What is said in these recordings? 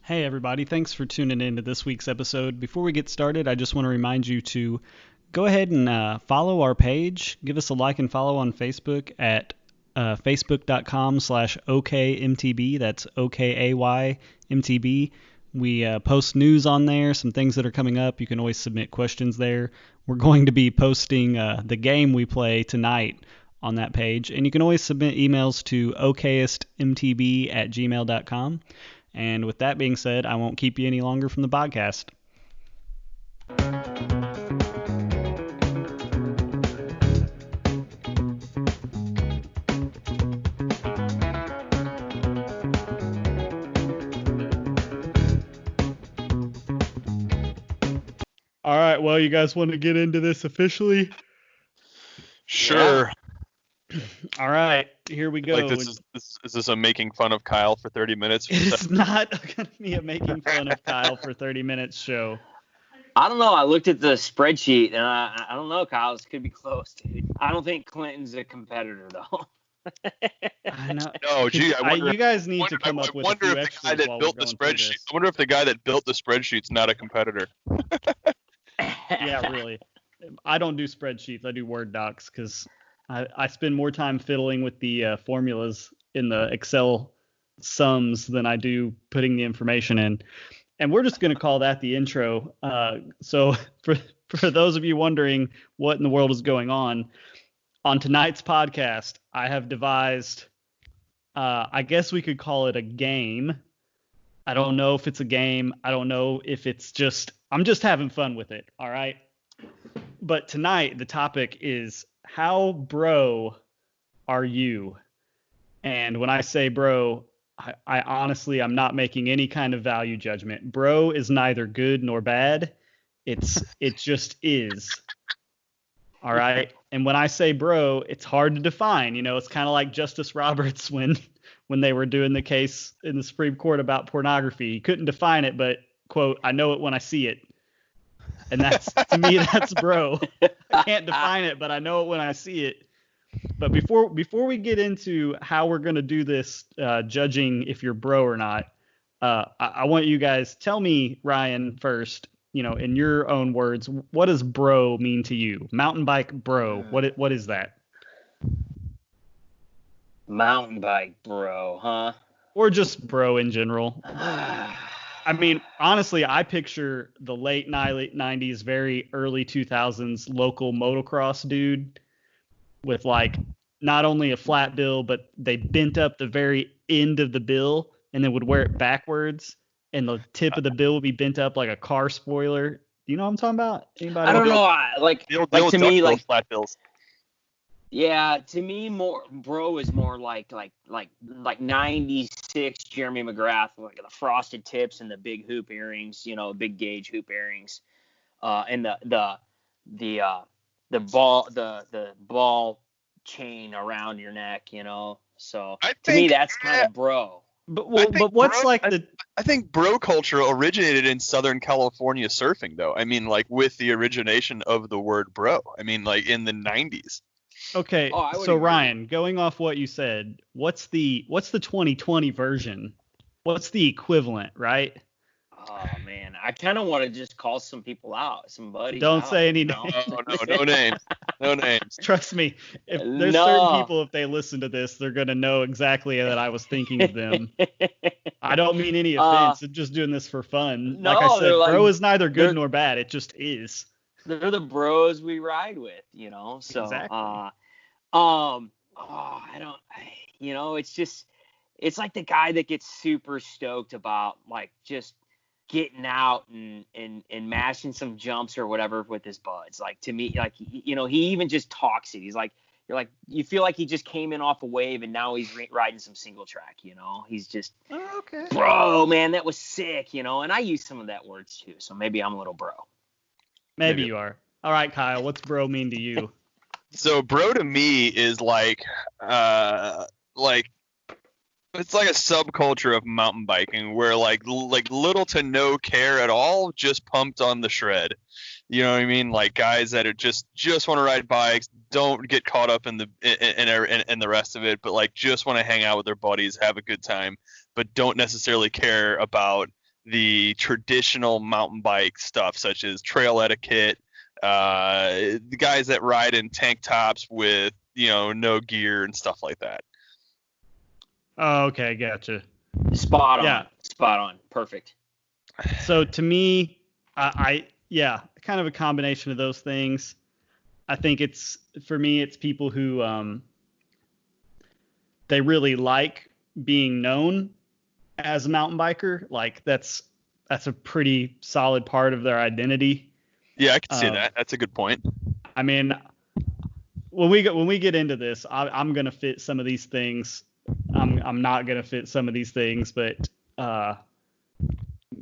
Hey, everybody. Thanks for tuning in to this week's episode. Before we get started, I just want to remind you to go ahead and follow our page. Give us a like and follow on Facebook at facebook.com/OKMTB. That's OKAYMTB. We post news on there, some things that are coming up. You can always submit questions there. We're going to be posting the game we play tonight on that page. And you can always submit emails to okayestmtb@gmail.com. And with that being said, I won't keep you any longer from the podcast. All right, well, you guys want to get into this officially? Sure. Yeah. All right, here we go. Like is this a making fun of Kyle for 30 minutes? It's not going to be a making fun of Kyle for 30 minutes show. I don't know. I looked at the spreadsheet, and I don't know, Kyle. This could be close, dude. I don't think Clinton's a competitor, though. I know. No, gee, you guys need to come up with a few extras while we're going through this. I wonder if the guy that built the spreadsheet's not a competitor. Yeah, really. I don't do spreadsheets. I do Word docs because I spend more time fiddling with the formulas in the Excel sums than I do putting the information in. And we're just going to call that the intro. So for those of you wondering what in the world is going on tonight's podcast, I have devised, I guess we could call it a game. I don't know if it's a game. I don't know if it's I'm just having fun with it. All right. But tonight, the topic is, how bro are you? And when I say bro, I honestly, I'm not making any kind of value judgment. Bro is neither good nor bad. It just is. All right. And when I say bro, it's hard to define. You know, it's kind of like Justice Roberts when they were doing the case in the Supreme Court about pornography. He couldn't define it, but, quote, I know it when I see it. And that's, to me, that's bro. I can't define it, but I know it when I see it. But before we get into how we're going to do this, judging if you're bro or not, I want you guys, tell me, Ryan, first, you know, in your own words, what does bro mean to you? Mountain bike bro. What is that? Mountain bike bro, huh? Or just bro in general. I mean, honestly, I picture the late 90s, very early 2000s local motocross dude with, like, not only a flat bill, but they bent up the very end of the bill and then would wear it backwards, and the tip of the bill would be bent up like a car spoiler. Do you know what I'm talking about? Anybody? I don't know. To me, like flat bills. Yeah, to me, more bro is more like 96 Jeremy McGrath, like the frosted tips and the big hoop earrings, you know, big gauge hoop earrings, and the ball chain around your neck, you know. So to me, that's kind of bro. But what's I think bro culture originated in Southern California surfing, though. I mean, like, with the origination of the word bro. I mean, like, in the 90s. Okay, so agree. Ryan, going off what you said, what's the 2020 version? What's the equivalent, right? Oh man, I kind of want to just call some people out, some buddies. Don't say any names. No names. No names. Trust me, if there's certain people, if they listen to this, they're gonna know exactly that I was thinking of them. I don't mean any offense. I'm just doing this for fun. No, like I said, bro is neither good nor bad. It just is. They're the bros we ride with, you know. So, exactly. It's like the guy that gets super stoked about, like, just getting out and mashing some jumps or whatever with his buds. Like, to me, like, you know, he even just talks it. He's like, you feel like he just came in off a wave and now he's riding some single track, you know. He's just, okay, bro, man, that was sick, you know. And I use some of that words too, so maybe I'm a little bro. Maybe you are. All right, Kyle, what's bro mean to you? So bro to me is like it's like a subculture of mountain biking where like little to no care at all, just pumped on the shred. You know what I mean? Like guys that are just want to ride bikes, don't get caught up in the rest of it, but like just want to hang out with their buddies, have a good time, but don't necessarily care about the traditional mountain bike stuff, such as trail etiquette, the guys that ride in tank tops with, no gear and stuff like that. Oh, okay, gotcha. Spot on. Yeah. Spot on. Perfect. So to me, yeah, kind of a combination of those things. I think for me, it's people who they really like being known as a mountain biker. Like that's a pretty solid part of their identity. Yeah, I can see that. That's a good point. I mean, when we get into this, I'm gonna fit some of these things. I'm not gonna fit some of these things, but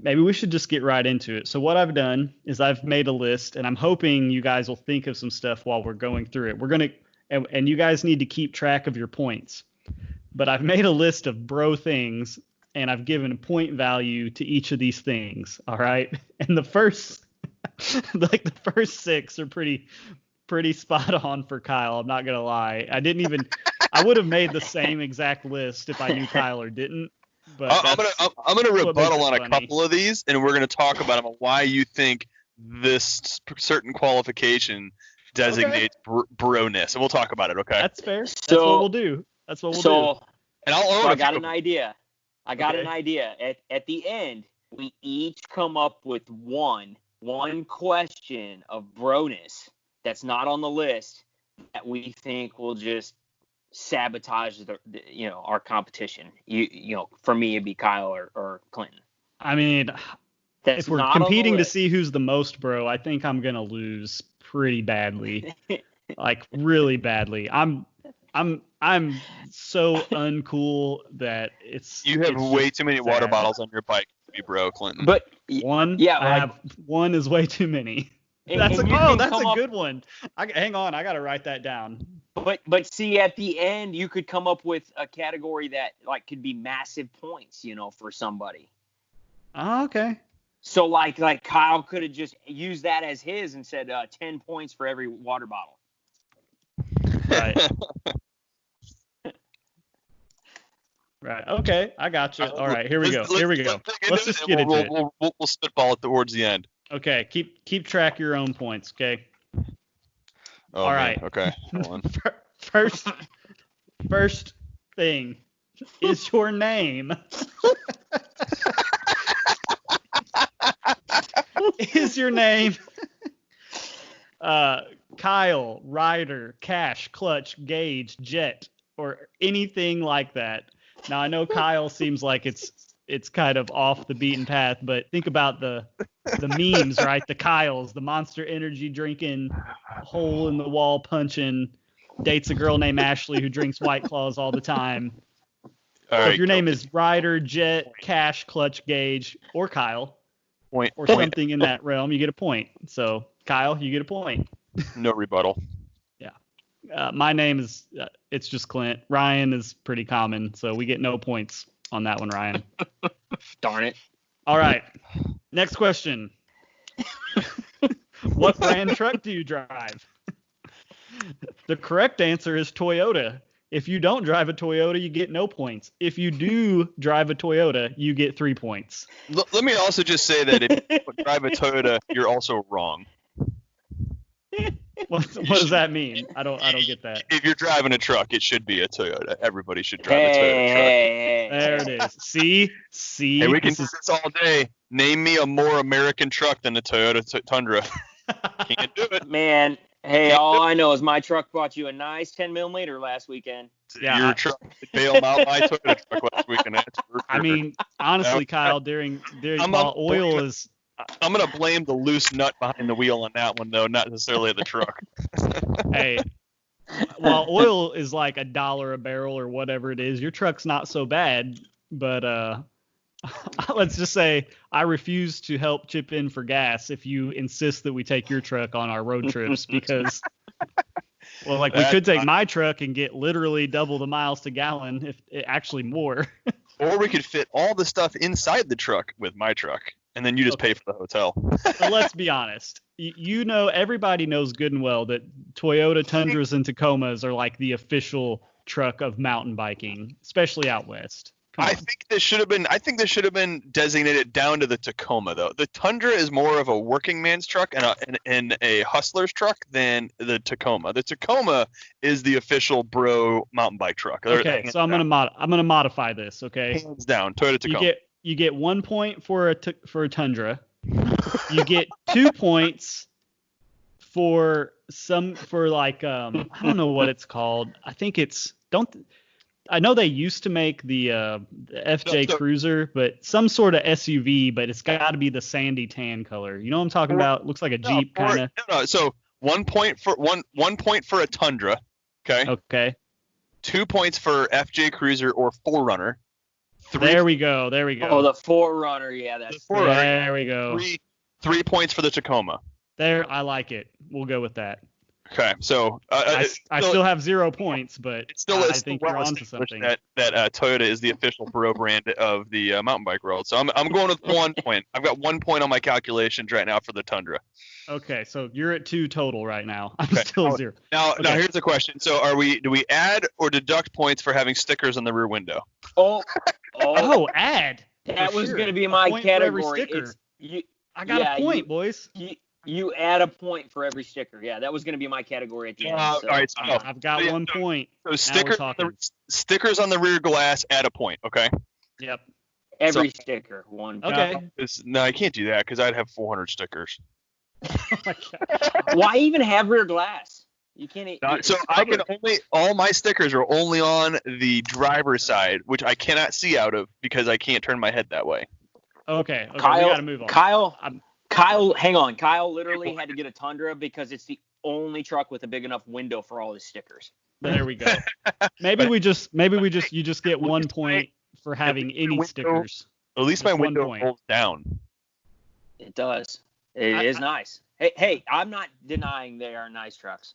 maybe we should just get right into it. So what I've done is I've made a list, and I'm hoping you guys will think of some stuff while we're going through it. And you guys need to keep track of your points. But I've made a list of bro things, and I've given a point value to each of these things. All right, and the first 6 are pretty spot on for Kyle. I'm not gonna lie. I would have made the same exact list if I knew Kyle or didn't. But I'm gonna rebuttal on a couple of these, and we're gonna talk about them, why you think this certain qualification designates broness, and we'll talk about it. Okay. That's fair. That's what we'll do. And I got an idea. An idea. At the end, we each come up with one question of broness that's not on the list that we think will just sabotage our competition. For me it'd be Kyle or Clinton. I mean, if we're competing to see who's the most bro, I think I'm gonna lose pretty badly. Like really badly. I'm so uncool that you have way too many water bottles on your bike to be bro, Clinton. But one is way too many. That's a good one. Hang on, I gotta write that down. But see, at the end, you could come up with a category that like could be massive points, for somebody. Oh, okay. So like Kyle could have just used that as his and said 10 points for every water bottle. Right. Right. Okay, I got you. All right, here we go. Let's just get into it. We'll spitball it towards the end. Okay, keep track of your own points, okay? Oh, all right. Man. Okay. Hold on. First thing is your name. Is your name Kyle, Ryder, Cash, Clutch, Gage, Jet, or anything like that? Now I know Kyle seems like it's kind of off the beaten path, but think about the memes, right? The Kyles, the Monster Energy drinking, hole in the wall punching, dates a girl named Ashley who drinks White Claws all the time. If your name is Ryder, Jet, Cash, Clutch, Gage, or Kyle, something in that realm, you get a point. So Kyle, you get a point. No rebuttal. Yeah. My name is it's just Klint. Ryan is pretty common, so we get no points on that one, Ryan. Darn it. All right. Next question. What brand truck do you drive? The correct answer is Toyota. If you don't drive a Toyota, you get no points. If you do drive a Toyota, you get 3 points. Let me also just say that if you drive a Toyota, you're also wrong. What does that mean? I don't get that. If you're driving a truck, it should be a Toyota. Everybody should drive a Toyota truck. There it is. See. Hey, we can do this all day. Name me a more American truck than a Toyota Tundra. Can't do it. Man, hey, all I know is my truck brought you a nice 10mm last weekend. Yeah, your truck bailed out my Toyota truck last weekend. I mean, honestly, Kyle, during while oil is. I'm going to blame the loose nut behind the wheel on that one, though, not necessarily the truck. Hey, while oil is like $1 a barrel or whatever it is, your truck's not so bad. But let's just say I refuse to help chip in for gas if you insist that we take your truck on our road trips because, well, like we could take my truck and get literally double the miles to gallon, if actually more. Or we could fit all the stuff inside the truck with my truck. And then you just pay for the hotel. So let's be honest. Everybody knows good and well that Toyota Tundras and Tacomas are like the official truck of mountain biking, especially out west. I think this should have been designated down to the Tacoma though. The Tundra is more of a working man's truck and a hustler's truck than the Tacoma. The Tacoma is the official bro mountain bike truck. Okay, so I'm gonna modify this. Okay, hands down, Toyota Tacoma. You get 1 point for a Tundra. You get 2 points for like I don't know what it's called. I think I know they used to make the FJ Cruiser, but some sort of SUV, but it's got to be the sandy tan color. You know what I'm talking about? Looks like a Jeep kind of. No. So 1 point for a Tundra. Okay. Okay. 2 points for FJ Cruiser or 4Runner. There we go. Oh, the 4Runner. Yeah, that's the 4Runner. There we go. 3 points for the Tacoma. There, I like it. We'll go with that. Okay, so I still have 0 points, but I think you're onto something. That Toyota is the official bro brand of the mountain bike world. So I'm going with 1 point. I've got 1 point on my calculations right now for the Tundra. Okay, so you're at 2 total right now. I'm still 0. Now here's the question. So do we add or deduct points for having stickers on the rear window? Oh, add. That was going to be my category. I got a point, boys. You add a point for every sticker. Yeah, that was going to be my category at the end. All right, so I've got 1 point. So stickers on the rear glass add a point, okay? Yep. Every sticker, 1 point. Okay. No, I can't do that because I'd have 400 stickers. Oh my God. Why even have rear glass? You can't. All my stickers are only on the driver's side, which I cannot see out of because I can't turn my head that way. Okay. Kyle, we got to move on. Kyle, hang on. Kyle literally had to get a Tundra because it's the only truck with a big enough window for all his stickers. There we go. Maybe you just get 1 point for having any stickers. At least my window rolls down. It does. It is nice. Hey, I'm not denying they are nice trucks.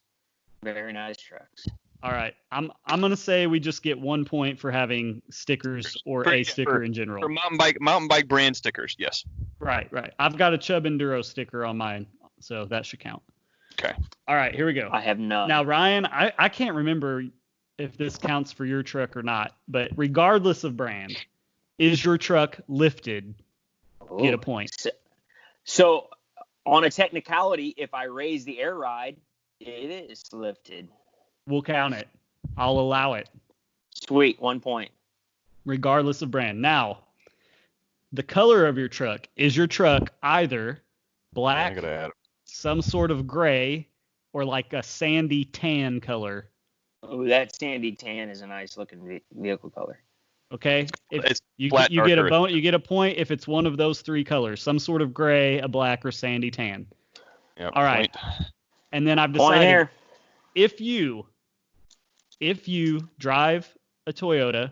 Very nice trucks. All right. I'm gonna say we just get 1 point for having stickers or a sticker in general. For mountain bike brand stickers, yes. Right. I've got a Chubb Enduro sticker on mine, so that should count. Okay. All right, here we go. I have none. Now, Ryan, I can't remember if this counts for your truck or not, but regardless of brand, is your truck lifted? Get a point. So on a technicality, if I raise the air ride, it is lifted. We'll count it. I'll allow it. Sweet, 1 point. Regardless of brand. Now, the color of your truck, is your truck either black, some sort of gray, or like a sandy tan color? Oh, that sandy tan is a nice looking vehicle color. Okay. If you get a point if it's one of those 3 colors, some sort of gray, a black, or sandy tan. Yep, all right. Point. And then I've decided if you drive a Toyota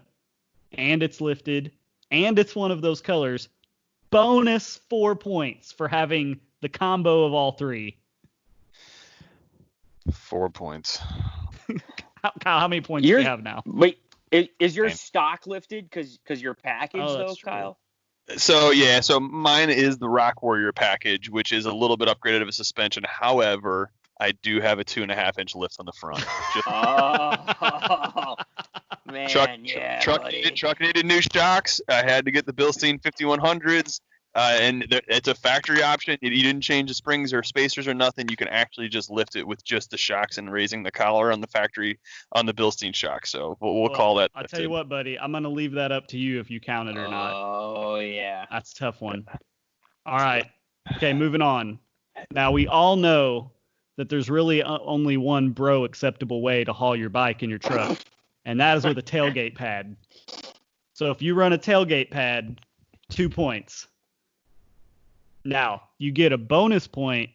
and it's lifted and it's one of those colors, bonus 4 points for having the combo of all 3. 4 points. Kyle, how many points do you have now? Wait, is your stock lifted because your package though, Kyle? So mine is the Rock Warrior package, which is a little bit upgraded of a suspension. However, I do have a 2.5-inch lift on the front. Man, truck needed new shocks. I had to get the Bilstein 5100s, and it's a factory option. You didn't change the springs or spacers or nothing. You can actually just lift it with just the shocks and raising the collar on the factory on the Bilstein shock. So we'll call that. I'll tell you what, buddy. I'm gonna leave that up to you if you count it or not. Oh yeah, that's a tough one. All right. Okay, moving on. Now we all know that there's really only one acceptable way to haul your bike in your truck, and that is with a tailgate pad. So if you run a tailgate pad, 2 points. Now, you get a bonus point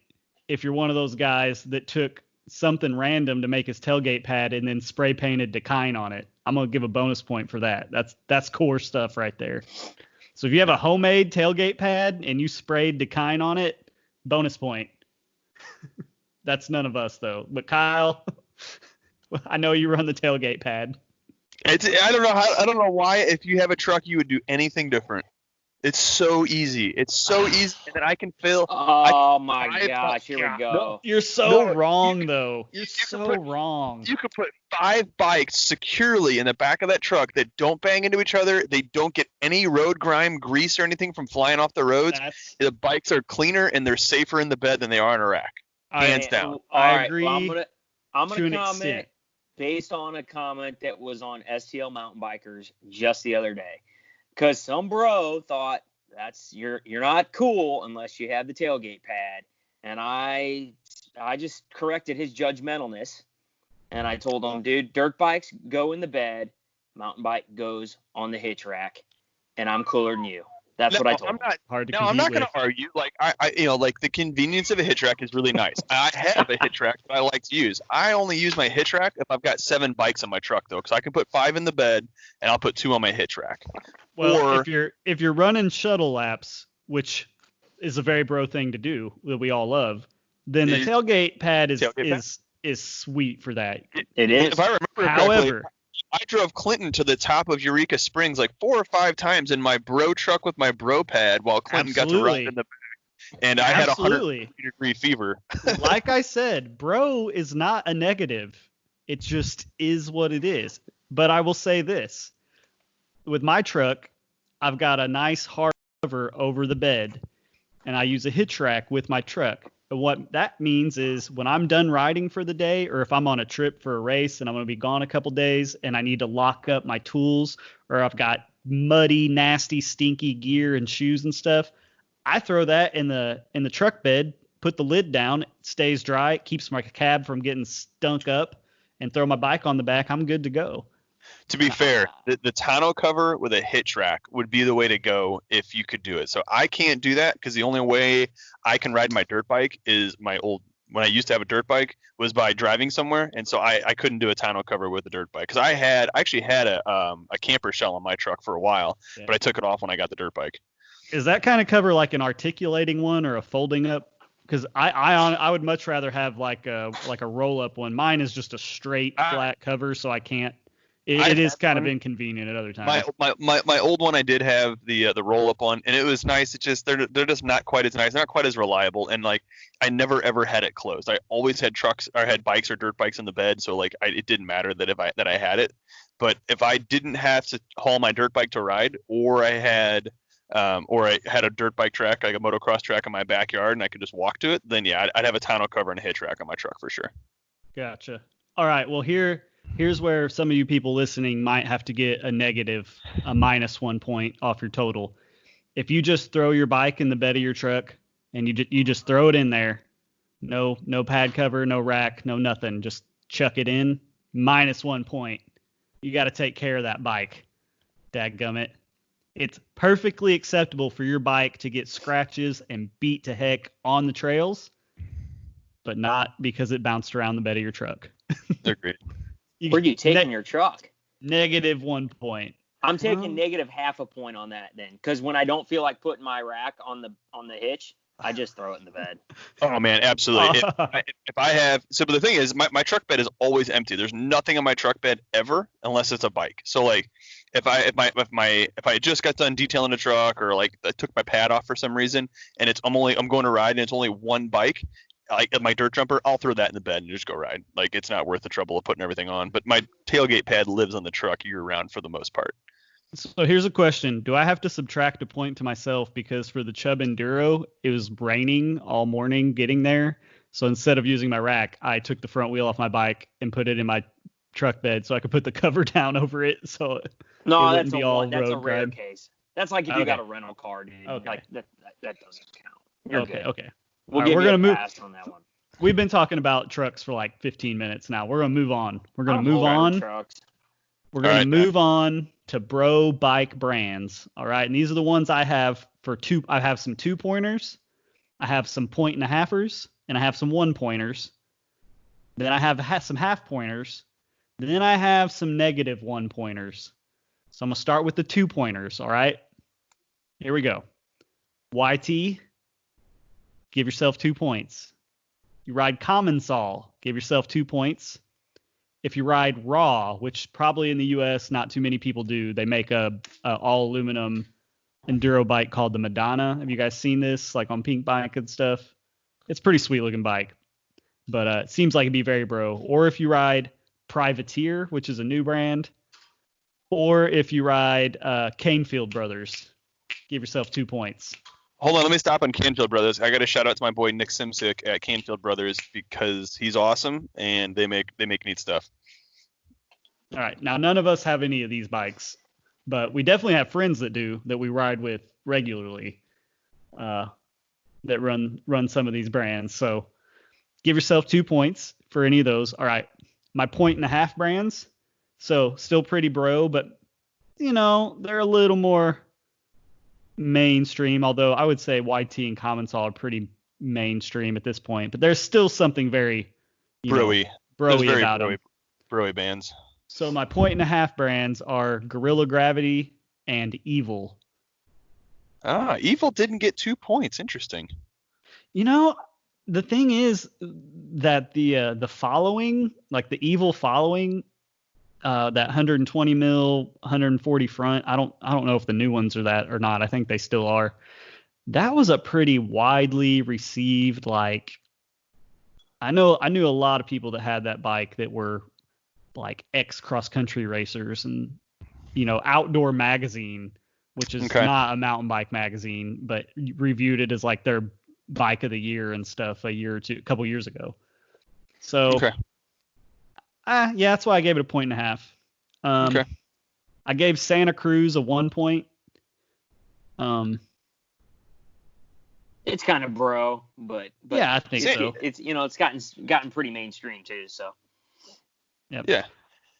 if you're one of those guys that took something random to make his tailgate pad and then spray painted Dakine on it. I'm going to give a bonus point for that. That's core stuff right there. So if you have a homemade tailgate pad and you sprayed Dakine on it, bonus point. That's none of us, though. But Kyle, I know you run the tailgate pad. I don't know why if you have a truck you would do anything different. It's so easy. It's so easy, and then I can fill. Oh my I gosh, here we God, go. You're so No, wrong, though. You're you could so wrong. You could put 5 bikes securely in the back of that truck that don't bang into each other. They don't get any road grime, grease, or anything from flying off the roads. That's The bikes are cleaner and they're safer in the bed than they are in a rack. Hands I down. I All right, agree well, I'm to gonna an comment extent. based on a comment that was on STL Mountain Bikers just the other day, because some bro thought you're not cool unless you have the tailgate pad, and I just corrected his judgmentalness, and I told him, dude, dirt bikes go in the bed, mountain bike goes on the hitch rack, and I'm cooler than you. That's what I told him. Hard to No, I'm compete not going with. to argue. Like like the convenience of a hitch rack is really nice. I have a hitch rack that I like to use. I only use my hitch rack if I've got 7 bikes on my truck though, because I can put 5 in the bed and I'll put 2 on my hitch rack. Well, Or if you're running shuttle laps, which is a very bro thing to do that we all love, then the Is- tailgate pad Tailgate pad? is sweet for that. It is. if I remember correctly, However, I drove Clinton to the top of Eureka Springs like 4 or 5 times in my bro truck with my bro pad while Clinton got to Absolutely. ride in the back. And I had a absolutely, 100-degree fever. like I said, bro is not a negative. It just is what it is. But I will say this. With my truck, I've got a nice hard cover over the bed, and I use a hitch rack with my truck. And what that means is when I'm done riding for the day, or if I'm on a trip for a race and I'm going to be gone a couple days and I need to lock up my tools, or I've got muddy, nasty, stinky gear and shoes and stuff, I throw that in the truck bed, put the lid down, it stays dry, it keeps my cab from getting stunk up, and throw my bike on the back. I'm good to go. To be fair, the tonneau cover with a hitch rack would be the way to go if you could do it. So I can't do that because the only way I can ride my dirt bike is when I used to have a dirt bike was by driving somewhere, and so I couldn't do a tonneau cover with a dirt bike because I actually had a camper shell on my truck for a while, Yeah. but I took it off when I got the dirt bike. Is that kind of cover like an articulating one or a folding up? Because I would much rather have like a roll up one. Mine is just a straight flat cover, so I can't. It is kind of inconvenient at other times. My old one, I did have the roll up one, and it was nice. It's just they're just not quite as nice, not quite as reliable, and like I never ever had it closed. I always had trucks or had bikes or dirt bikes in the bed, so like it didn't matter that I had it. But if I didn't have to haul my dirt bike to ride, or I had a dirt bike track, like a motocross track in my backyard, and I could just walk to it, then yeah, I'd have a tonneau cover and a hitch rack on my truck for sure. Gotcha. All right. Well, here's where some of you people listening might have to get a -1 point off your total. If you just throw your bike in the bed of your truck and you just throw it in there, no pad cover, no rack, no nothing, just chuck it in, -1 point. You got to take care of that bike. Dadgummit. It's perfectly acceptable for your bike to get scratches and beat to heck on the trails, but not because it bounced around the bed of your truck. They're great. Where are you taking your truck? -1 point. I'm taking -0.5 point on that then, because when I don't feel like putting my rack on the hitch, I just throw it in the bed. Oh man, absolutely. If I have but the thing is, my truck bed is always empty. There's nothing on my truck bed ever unless it's a bike. So like, if I just got done detailing a truck, or like I took my pad off for some reason, and I'm going to ride and it's only one bike, like my dirt jumper, I'll throw that in the bed and just go ride. Like it's not worth the trouble of putting everything on. But my tailgate pad lives on the truck year round for the most part. So here's a question. Do I have to subtract a point to myself because for the Chubb Enduro, it was raining all morning getting there. So instead of using my rack, I took the front wheel off my bike and put it in my truck bed so I could put the cover down over it. So No, that's a rare grind. case. That's like if you got a rental car, dude. Okay. Like that doesn't count. You're good. Okay. We're gonna move on that one. We've been talking about trucks for like 15 minutes now. We're gonna move on. We're gonna move on. Trucks. We're going to move on to bro bike brands. All right. And these are the ones I have I have some 2-pointers. I have some 1.5ers, and I have some 1-pointers. Then I have some 1/2-pointers. Then I have some -1-pointers. So I'm going to start with the 2-pointers. All right. Here we go. YT, give yourself 2 points. You ride Common Saw, give yourself 2 points. If you ride Raw, which probably in the U.S. not too many people do, they make a all aluminum enduro bike called the Madonna. Have you guys seen this, like on Pink Bike and stuff? It's a pretty sweet looking bike, but it seems like it'd be very bro. Or if you ride Privateer, which is a new brand, or if you ride Canefield Brothers, give yourself 2 points. Hold on, let me stop on Canfield Brothers. I got to shout out to my boy Nick Simsick at Canfield Brothers because he's awesome and they make neat stuff. All right, now none of us have any of these bikes, but we definitely have friends that do, that we ride with regularly, that run some of these brands. So give yourself 2 points for any of those. All right, my 1.5 brands. So still pretty bro, but they're a little more mainstream, although I would say YT and Commensal are pretty mainstream at this point, but there's still something very broy about them. Broy bands. So my 1.5 brands are Gorilla Gravity and Evil. Evil didn't get 2 points. Interesting. The thing is that the following, like the Evil following, that 120 mil, 140 front. I don't know if the new ones are that or not. I think they still are. That was a pretty widely received, like, I knew a lot of people that had that bike that were like ex cross country racers, and Outdoor Magazine, which is not a mountain bike magazine, but reviewed it as like their bike of the year and stuff a couple years ago. So yeah, that's why I gave it a 1.5. Okay. I gave Santa Cruz a 1 point. It's kind of bro, but yeah, I think so. It's it's gotten pretty mainstream too. So. Yep. Yeah.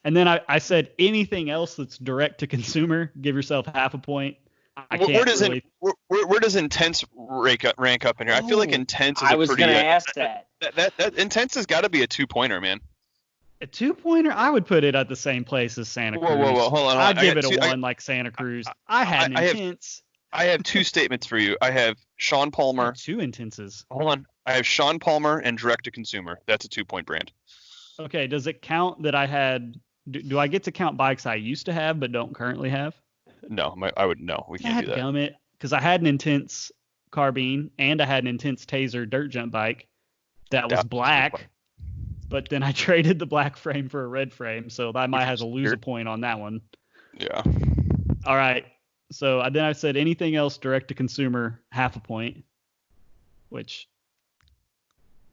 And then I said anything else that's direct to consumer, give yourself half a point. Where does Intense rank up in here? I feel like Intense is I was going to ask that. That Intense has got to be a 2-pointer, man. A 2-pointer? I would put it at the same place as Santa Cruz. Whoa, hold on. I'd give it a 1 like Santa Cruz. I had an Intense. I have 2 statements for you. I have Sean Palmer. 2 Intenses. Hold on. I have Sean Palmer and direct to consumer. That's a 2-point brand. Okay, does it count that I had? Do I get to count bikes I used to have but don't currently have? No, I would no. We can't do that. Gummit, because I had an Intense carbine and I had an Intense Taser dirt jump bike that was black, but then I traded the black frame for a red frame, so I might have to lose a point on that one. Yeah. All right. So then I said anything else direct to consumer, half a point, which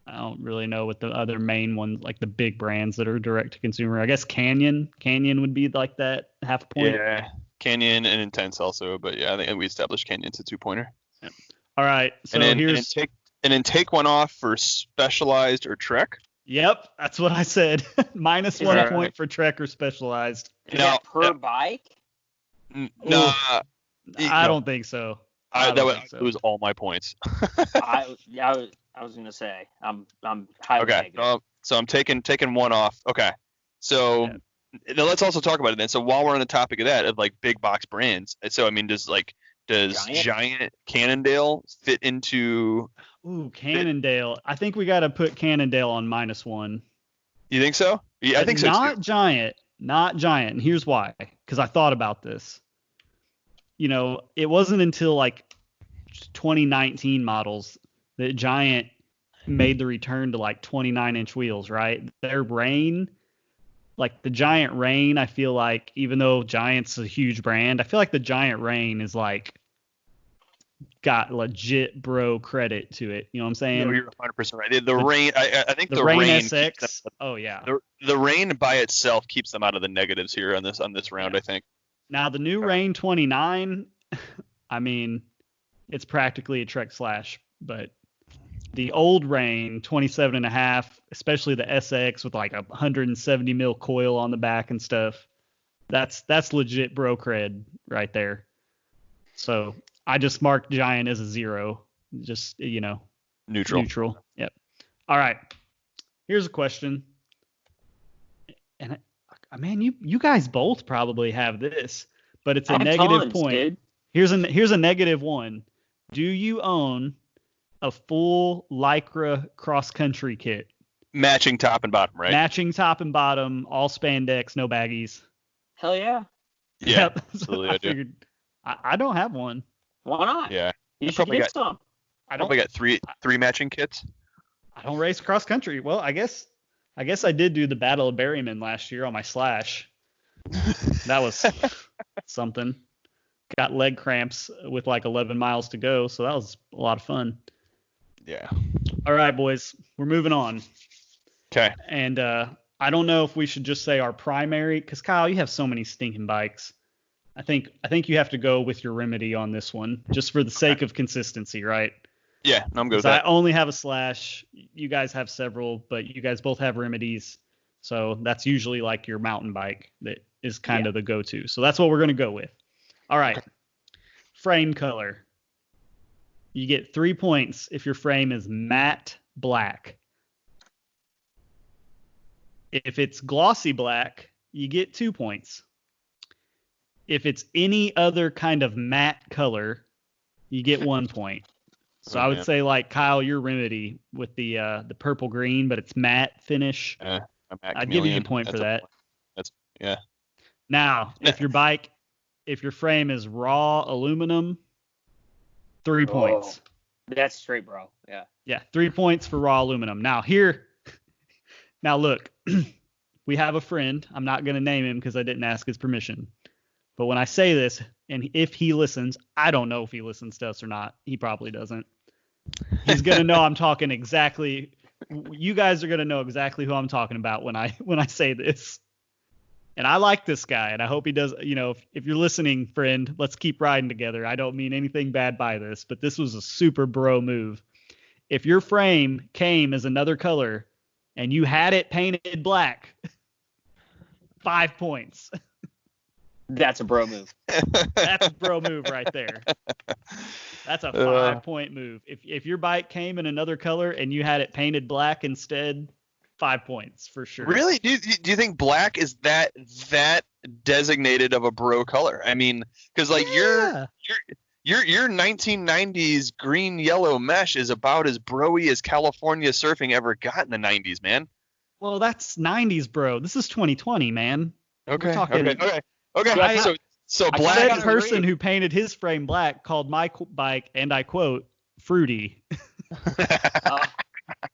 I don't really know what the other main ones, like the big brands that are direct to consumer. I guess Canyon would be like that, half a point. Yeah, Canyon and Intense also, but yeah, I think we established Canyon's a 2-pointer. Yeah. All right, so then take one off for Specialized or Trek. Yep, that's what I said. Minus 1 point for Trek or Specialized. Is that per bike? No, I don't think so. That was all my points. I was gonna say I'm highly negative. So I'm taking one off. Okay. So now let's also talk about it then. So while we're on the topic of that, of like big box brands, so I mean, does Giant Cannondale fit into? Ooh, Cannondale. I think we got to put Cannondale on -1. You think so? Yeah, I think so. Not Giant. And here's why. Because I thought about this. It wasn't until like 2019 models that Giant made the return to like 29-inch wheels, right? Their Rain, like the Giant Rain, I feel like, even though Giant's a huge brand, I feel like the Giant Rain is like got legit bro credit to it. You know what I'm saying? No, you're 100% right. The Rain, I think the Rain Rain SX. Oh yeah. The Rain by itself keeps them out of the negatives here on this round, yeah. I think. Now the new Rain 29, I mean, it's practically a Trek Slash, but the old Rain 27.5, especially the SX with like 170 mil coil on the back and stuff, that's legit bro cred right there. So I just marked Giant as a 0, just neutral. Yep. All right. Here's a question, and man, you guys both probably have this, but it's a negative point. Dude. Here's a -1. Do you own a full Lycra cross-country kit? Matching top and bottom, right? Matching top and bottom, all spandex, no baggies. Hell yeah. Yeah, yep. Absolutely. I figured I don't have one. Why not? Yeah. You should get some. I Probably got three matching kits. I don't race cross country. Well, I guess I did do the Battle of Berryman last year on my Slash. That was something. Got leg cramps with like 11 miles to go, so that was a lot of fun. Yeah. All right, boys, we're moving on. Okay. And I don't know if we should just say our primary, because Kyle, you have so many stinking bikes. I think you have to go with your remedy on this one, just for the sake of consistency, right? Yeah, I'm good with I that. only have a Slash. You guys have several, but you guys both have remedies. So that's usually like your mountain bike that is kind of the go-to. So that's what we're going to go with. All right. Okay. Frame color. You get 3 points if your frame is matte black. If it's glossy black, you get 2 points. If it's any other kind of matte color, you get 1 point. So I would say like Kyle, your remedy with the purple green, but it's matte finish. I'd give you a point for that. Yeah. Now, if your frame is raw aluminum, 3 points. That's straight, bro. Yeah. Yeah, 3 points for raw aluminum. Now look, we have a friend. I'm not gonna name him because I didn't ask his permission. But when I say this, and if he listens, I don't know if he listens to us or not. He probably doesn't. He's gonna know I'm talking exactly. You guys are gonna know exactly who I'm talking about when I say this. And I like this guy, and I hope he does. You know, if you're listening, friend, let's keep riding together. I don't mean anything bad by this, but this was a super bro move. If your frame came as another color and you had it painted black, 5 points. That's a bro move. That's a bro move right there. That's a 5-point move. If your bike came in another color and you had it painted black instead, 5 points for sure. Really? Do you think black is that designated of a bro color? I mean, because like your 1990s green yellow mesh is about as broy as California surfing ever got in the 90s, man. Well, that's 90s, bro. This is 2020, man. Okay. Yeah, So black. That person who painted his frame black called my bike, and I quote, fruity.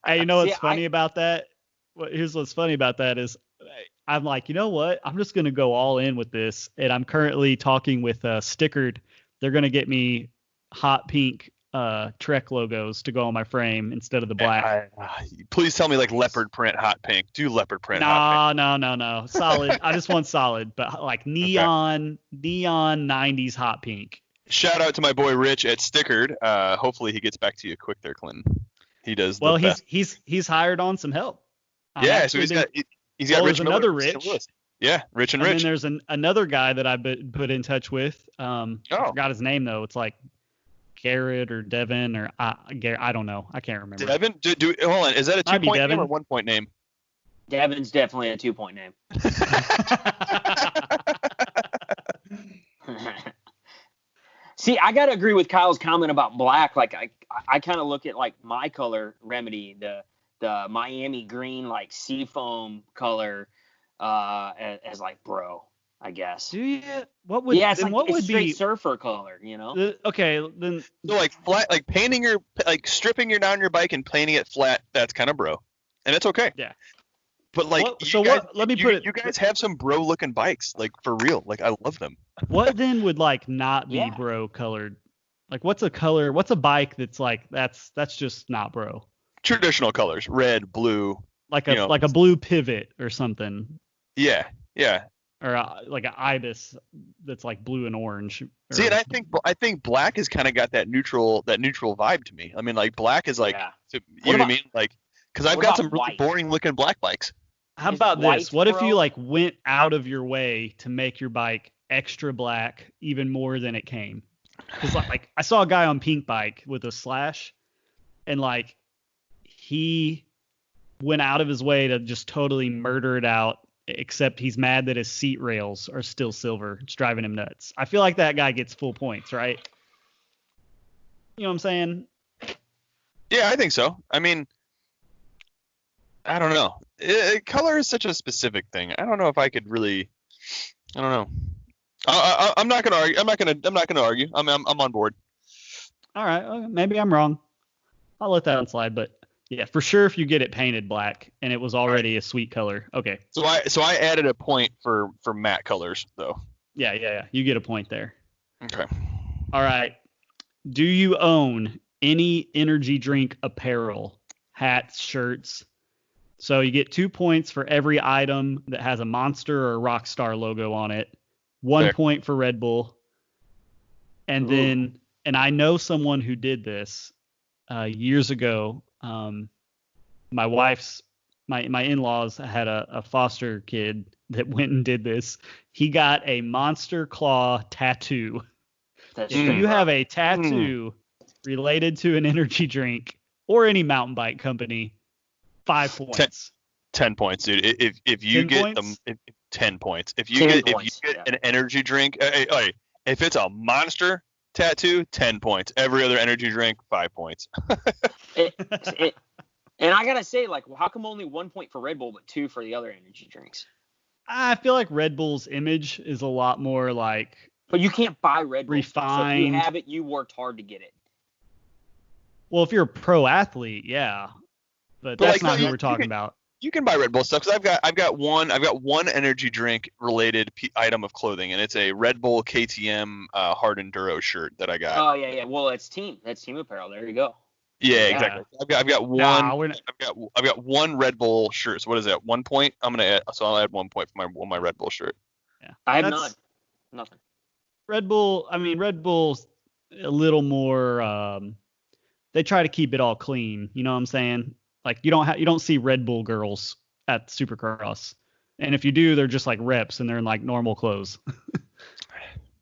Hey, you know what's funny about that? Here's what's funny about that is I'm like, you know what? I'm just going to go all in with this. And I'm currently talking with Stickered. They're going to get me hot pink Trek logos to go on my frame instead of the black. Please tell me like leopard print hot pink. Do leopard print hot pink. No. Solid. I just want solid, but like neon 90s hot pink. Shout out to my boy Rich at Stickered. Hopefully he gets back to you quick there, Clinton. He does. Well, he's hired on some help. So he's got Rich Miller. Another Rich. Yeah, Rich and Rich. And then there's another guy that I've been put in touch with. I forgot his name though. It's like Garrett or Devin or I don't know. I can't remember. Devin? Hold on. Is that a 2-point name or 1 point name? Devin's definitely a 2-point name. See, I gotta agree with Kyle's comment about black. Like I kind of look at like my color remedy, the Miami green like seafoam color, as like bro. I guess. Do you? What would? Yeah, it's what would straight be surfer color, you know? Okay, then. So like flat, like painting stripping down your bike and painting it flat. That's kind of bro, and it's okay. Yeah. But like, let me put it. You guys have some bro looking bikes, like for real. Like I love them. What then would like not be bro colored? Like what's a color? What's a bike that's like that's just not bro? Traditional colors, red, blue. Like a blue pivot or something. Yeah. Or like an ibis that's like blue and orange. See, and I think black has kind of got that neutral vibe to me. I mean, like black is like, you know what I mean? Like, because I've got some really boring looking black bikes. How about this? What if you like went out of your way to make your bike extra black even more than it came? Because like I saw a guy on Pink Bike with a Slash, and like he went out of his way to just totally murder it out. Except he's mad that his seat rails are still silver. It's driving him nuts. I feel like that guy gets full points, right? You know what I'm saying? Yeah, I think so. I mean, I don't know. Color is such a specific thing. I don't know if I could really. I don't know. I'm not gonna argue. I'm not gonna argue. I'm on board. All right. Okay, maybe I'm wrong. I'll let that one slide, but yeah, for sure if you get it painted black and it was already a sweet color. Okay. So I added a point for matte colors though. Yeah. You get a point there. Okay. All right. Do you own any energy drink apparel, hats, shirts? So you get 2 points for every item that has a Monster or a Rockstar logo on it. 1 Fair. point for Red Bull. And then, and I know someone who did this years ago. My in-laws had a foster kid that went and did this. He got a Monster Claw tattoo. That's If you have a tattoo related to an energy drink or any mountain bike company, 5 points. 10 points, dude. If you 10 get points? 10 points. If you get yeah. an energy drink, if it's a Monster tattoo, 10 points. Every other energy drink, 5 points. And I gotta say, like, well, how come only 1 point for Red Bull but 2 for the other energy drinks? I feel like Red Bull's image is a lot more like But you can't buy Red Bull. refined. So if you have it, you worked hard to get it. Well, if you're a pro athlete, yeah. But that's not who we're talking about. You can buy Red Bull stuff because I've got one energy drink related item of clothing, and it's a Red Bull KTM hard enduro shirt that I got. Oh yeah. Well, that's team apparel. There you go. Yeah, exactly. I've got one. Nah, I've got one Red Bull shirt. So what is that? 1 point. I'll add 1 point for my Red Bull shirt. Yeah. I have none. Nothing. Red Bull. I mean, Red Bull's a little more. They try to keep it all clean. You know what I'm saying? Like you don't see Red Bull girls at Supercross, and if you do, they're just like reps and they're in like normal clothes.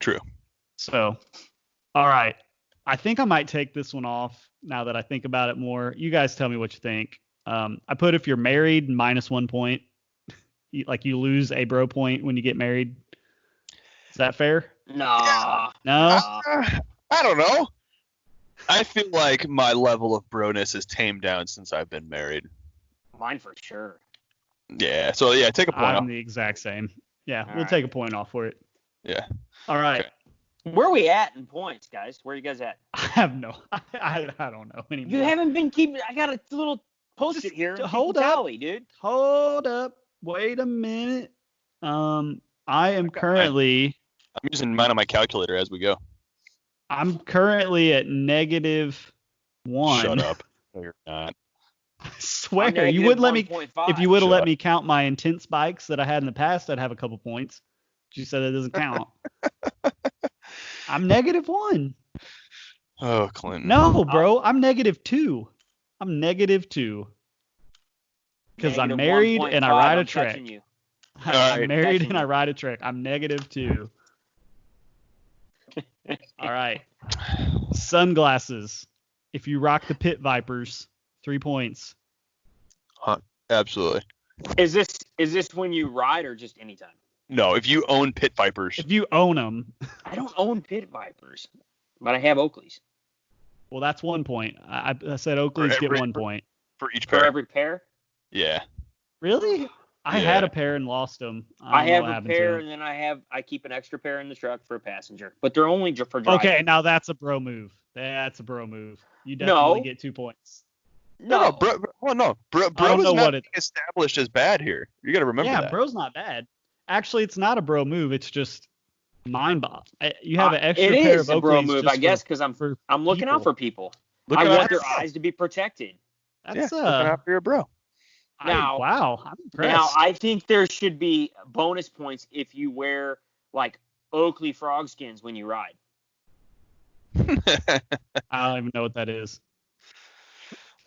True. So, all right, I think I might take this one off now that I think about it more. You guys tell me what you think. I put if you're married -1 point, you lose a bro point when you get married. Is that fair? No. No. I don't know. I feel like my level of broness has tamed down since I've been married. Mine for sure. Yeah. So yeah, take a point I'm off. the exact same. Yeah, All we'll take a point off for it. Yeah. All right. Okay. Where are we at in points, guys? Where are you guys at? I have no. I don't know anymore. You haven't been keeping. I got a little post-it here. Hold up. Tally, dude. Hold up. Wait a minute. I am currently. I'm using mine on my calculator as we go. I'm currently at -1. Shut up. No, you're not. I swear, you wouldn't let me. 1.5. If you would have Shut let up. me count my intense bikes that I had in the past, I'd have a couple points. But you said it doesn't count. I'm -1. Oh, Clinton. No, bro, I'm -2. I'm -2. Because I'm married and I ride a trek. I'm married and I ride a trek. I'm -2. All right. Sunglasses. If you rock the Pit Vipers, 3 points. Absolutely. Is this when you ride or just anytime? No, if you own Pit Vipers. If you own them. I don't own Pit Vipers, but I have Oakleys. Well, that's 1 point. I said Oakleys get 1 point. For each pair. For every pair? Yeah. Really? I had a pair and lost them. I have a pair, and then I keep an extra pair in the truck for a passenger. But they're only for driving. Okay, now that's a bro move. That's a bro move. You definitely get 2 points. No, bro. Well, no, bro is not established as bad here. You got to remember that. Yeah, bro's not bad. Actually, it's not a bro move. It's just mind bop. You have an extra pair of Oakleys. It is a bro move, I guess, because I'm looking out for people. I want their eyes to be protected. That's looking out for your bro. Now, wow, I'm impressed. Now, I think there should be bonus points if you wear like Oakley frog skins when you ride. I don't even know what that is.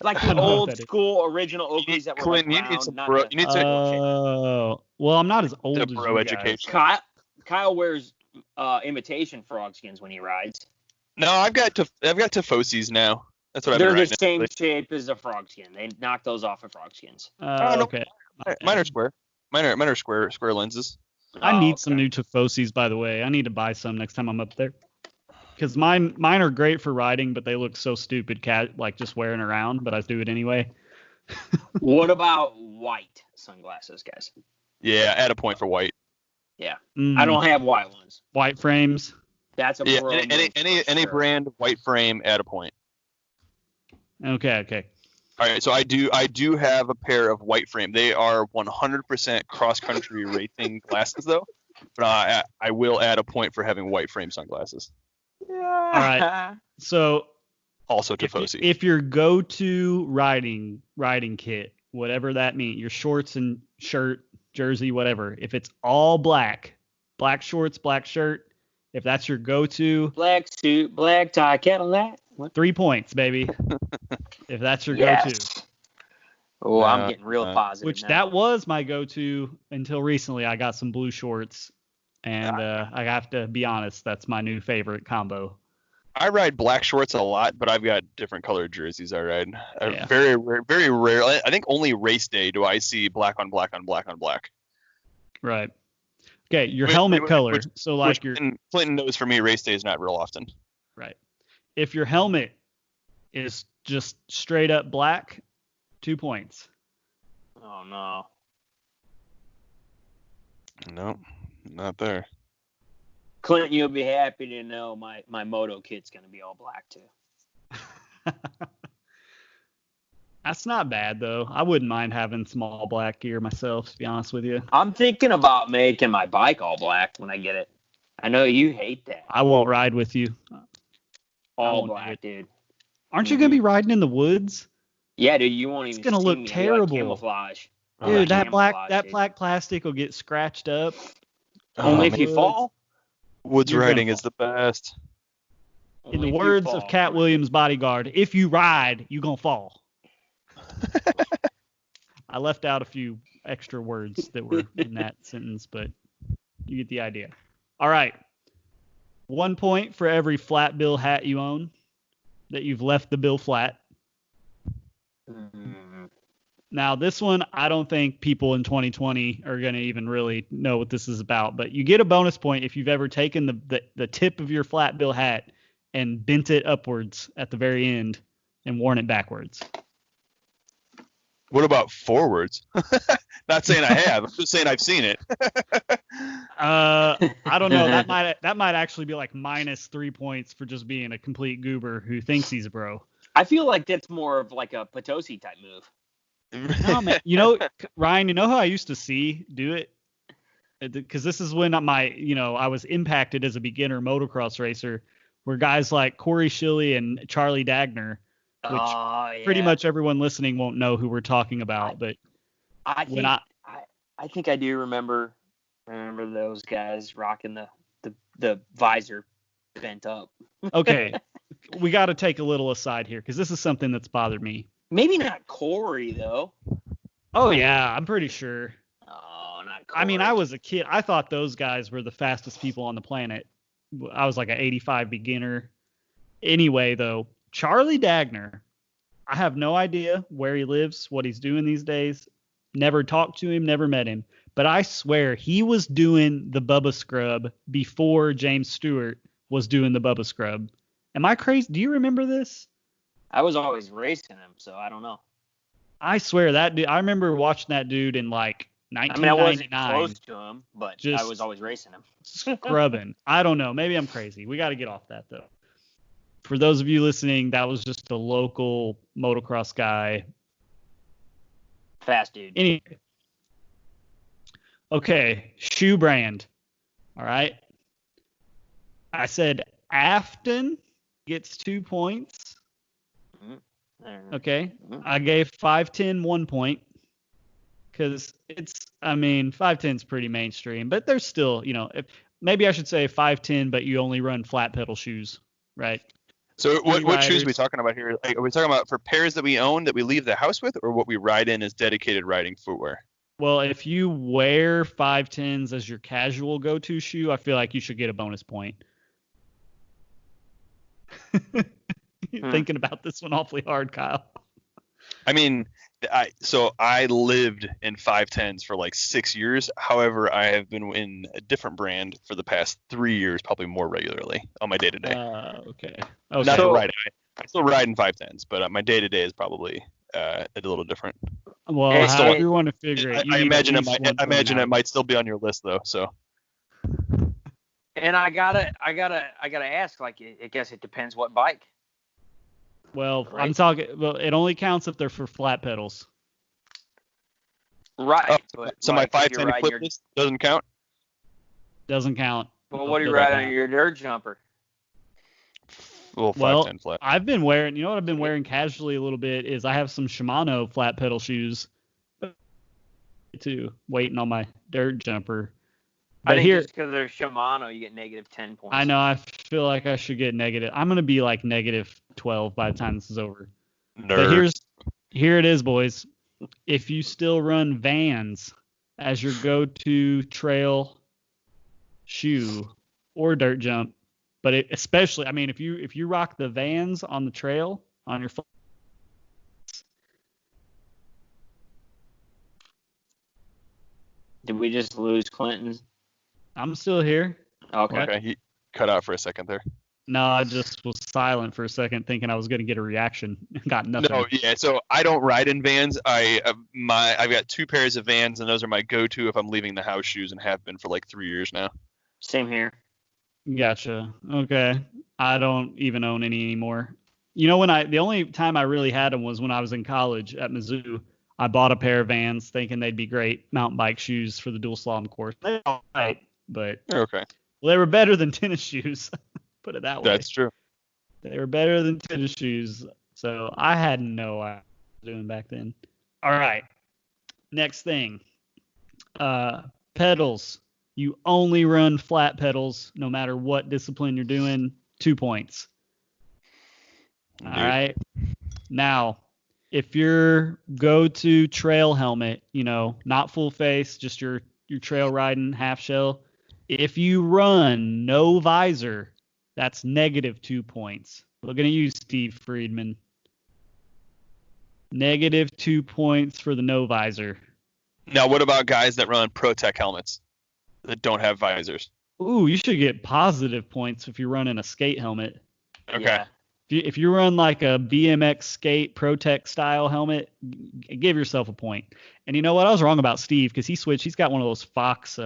Like the old school original Oakleys that were Clint, like you need some bro. You need some. Oh, well, I'm not as old as bro you education. guys. Kyle wears imitation frog skins when he rides. No, I've got Tifosis now. That's what They're I've been the same shape as a frog skin. They knocked those off of frog skins. Okay. Mine are square. Mine are square lenses. I need some new Tifosis, by the way. I need to buy some next time I'm up there. Because mine are great for riding, but they look so stupid, like just wearing around. But I do it anyway. What about white sunglasses, guys? Yeah, add a point for white. Yeah, I don't have white ones. White frames. That's a Yeah, pro move any for sure. brand white frame, add a point. Okay. All right, so I do have a pair of white frame. They are 100% cross country racing glasses though, but I will add a point for having white frame sunglasses. All right. So Also Tifosi. if your go-to riding kit, whatever that means, your shorts and shirt, jersey, whatever, if it's all black shorts, black shirt, if that's your go-to, Black suit, black tie, Cadillac. What? 3 points, baby. If that's your Yes. go-to. Oh, I'm getting real positive Which now. that was my go-to until recently. I got some blue shorts, and I have to be honest, that's my new favorite combo. I ride black shorts a lot, but I've got different colored jerseys I ride. Yeah. Very rare. I think only race day do I see black on black on black on black. Right. Okay, your helmet color. So like Clinton knows for me, race day is not real often. Right. If your helmet is just straight up black, 2 points. Oh no. No, not there. Clint, you'll be happy to know my moto kit's gonna be all black too. That's not bad though. I wouldn't mind having small black gear myself, to be honest with you. I'm thinking about making my bike all black when I get it. I know you hate that. I won't ride with you. All black, dude. Aren't you gonna be riding in the woods? Yeah, dude. You won't even. It's gonna see look me. terrible. Like camouflage. Dude, that black plastic will get scratched up. Only if you fall. Woods riding is the best. In the words of Cat Williams' bodyguard, if you ride, you gonna fall. I left out a few extra words that were in that sentence, but you get the idea. All right. 1 point for every flat bill hat you own that you've left the bill flat. Now, this one, I don't think people in 2020 are going to even really know what this is about, but you get a bonus point if you've ever taken the tip of your flat bill hat and bent it upwards at the very end and worn it backwards. What about forwards? Not saying I have. I'm just saying I've seen it. I don't know. That might actually be like minus 3 points for just being a complete goober who thinks he's a bro. I feel like that's more of like a Potosi type move. No, man. Ryan, you know how I used to do it? Because this is when I was impacted as a beginner motocross racer, where guys like Corey Shilley and Charlie Dagner, which pretty much everyone listening won't know who we're talking about, but I think I do remember those guys rocking the visor bent up. Okay, we got to take a little aside here because this is something that's bothered me. Maybe not Corey though. Oh yeah, I'm pretty sure. Oh, not Corey. I mean, I was a kid. I thought those guys were the fastest people on the planet. I was like an 85 beginner. Anyway, though, Charlie Dagner, I have no idea where he lives, what he's doing these days. Never talked to him, never met him. But I swear he was doing the Bubba Scrub before James Stewart was doing the Bubba Scrub. Am I crazy? Do you remember this? I was always racing him, so I don't know. I swear that dude. I remember watching that dude in like 1999. I wasn't close to him, but I was always racing him. Scrubbing. I don't know. Maybe I'm crazy. We got to get off that though. For those of you listening, that was just a local motocross guy. Fast dude. Anyway. Okay, shoe brand. All right. I said Afton gets 2 points. Okay. I gave 510 1 point because 510's pretty mainstream, but there's still, maybe I should say 510, but you only run flat pedal shoes, right? So what shoes are we talking about here? Like, are we talking about for pairs that we own that we leave the house with, or what we ride in as dedicated riding footwear? Well, if you wear 510s as your casual go-to shoe, I feel like you should get a bonus point. You're thinking about this one awfully hard, Kyle. I mean, I lived in 510s for like 6 years. However, I have been in a different brand for the past 3 years, probably more regularly on my day-to-day. Okay. Not the riding. I still ride in 510s, but my day-to-day is probably a little different. Well, however you want to figure it. I imagine it might still be on your list, though. So. And I gotta ask. Like, I guess it depends what bike. Well, Right. I'm talking. Well, it only counts if they're for flat pedals. Right. Oh, but so like, my if you're 510 riding your, clipless doesn't count. Doesn't count. well, what are you Doesn't riding on count. your dirt jumper? Well, Well, 510 flat. I've been wearing. You know what I've been wearing casually a little bit is I have some Shimano flat pedal shoes too, waiting on my dirt jumper. I But think here, just because they're Shimano, you get negative 10 points. I know I feel like I should get negative. I'm gonna be like negative 12 by the time this is over. Nerd. But here it is, boys. If you still run Vans as your go-to trail shoe or dirt jump, but especially, I mean, if you rock the Vans on the trail on your phone. Did we just lose Clinton? I'm still here. Okay. Okay, he cut out for a second there. No, I just was silent for a second, thinking I was gonna get a reaction. Got nothing. No, yeah. So I don't ride in Vans. I've got 2 pairs of Vans, and those are my go-to if I'm leaving the house shoes, and have been for like 3 years now. Same here. Gotcha. Okay. I don't even own any anymore. You know, the only time I really had them was when I was in college at Mizzou. I bought a pair of Vans thinking they'd be great mountain bike shoes for the dual slalom course. They're all right, but Okay, well, they were better than tennis shoes. Put it that way. that's true. They were better than tennis shoes. So I had no idea what I was doing back then. All right. Next thing. Pedals. You only run flat pedals no matter what discipline you're doing. 2 points. All right. Now, if your go-to trail helmet, not full face, just your trail riding half shell, if you run no visor, that's negative 2 points. Looking at you, Steve Friedman. Negative 2 points for the no visor. Now, what about guys that run ProTech helmets that don't have visors? Ooh, you should get positive points if you're running a skate helmet. Okay. Yeah. If you run like a BMX skate ProTech style helmet, give yourself a point. And you know what? I was wrong about Steve because he switched. He's got one of those Fox. He's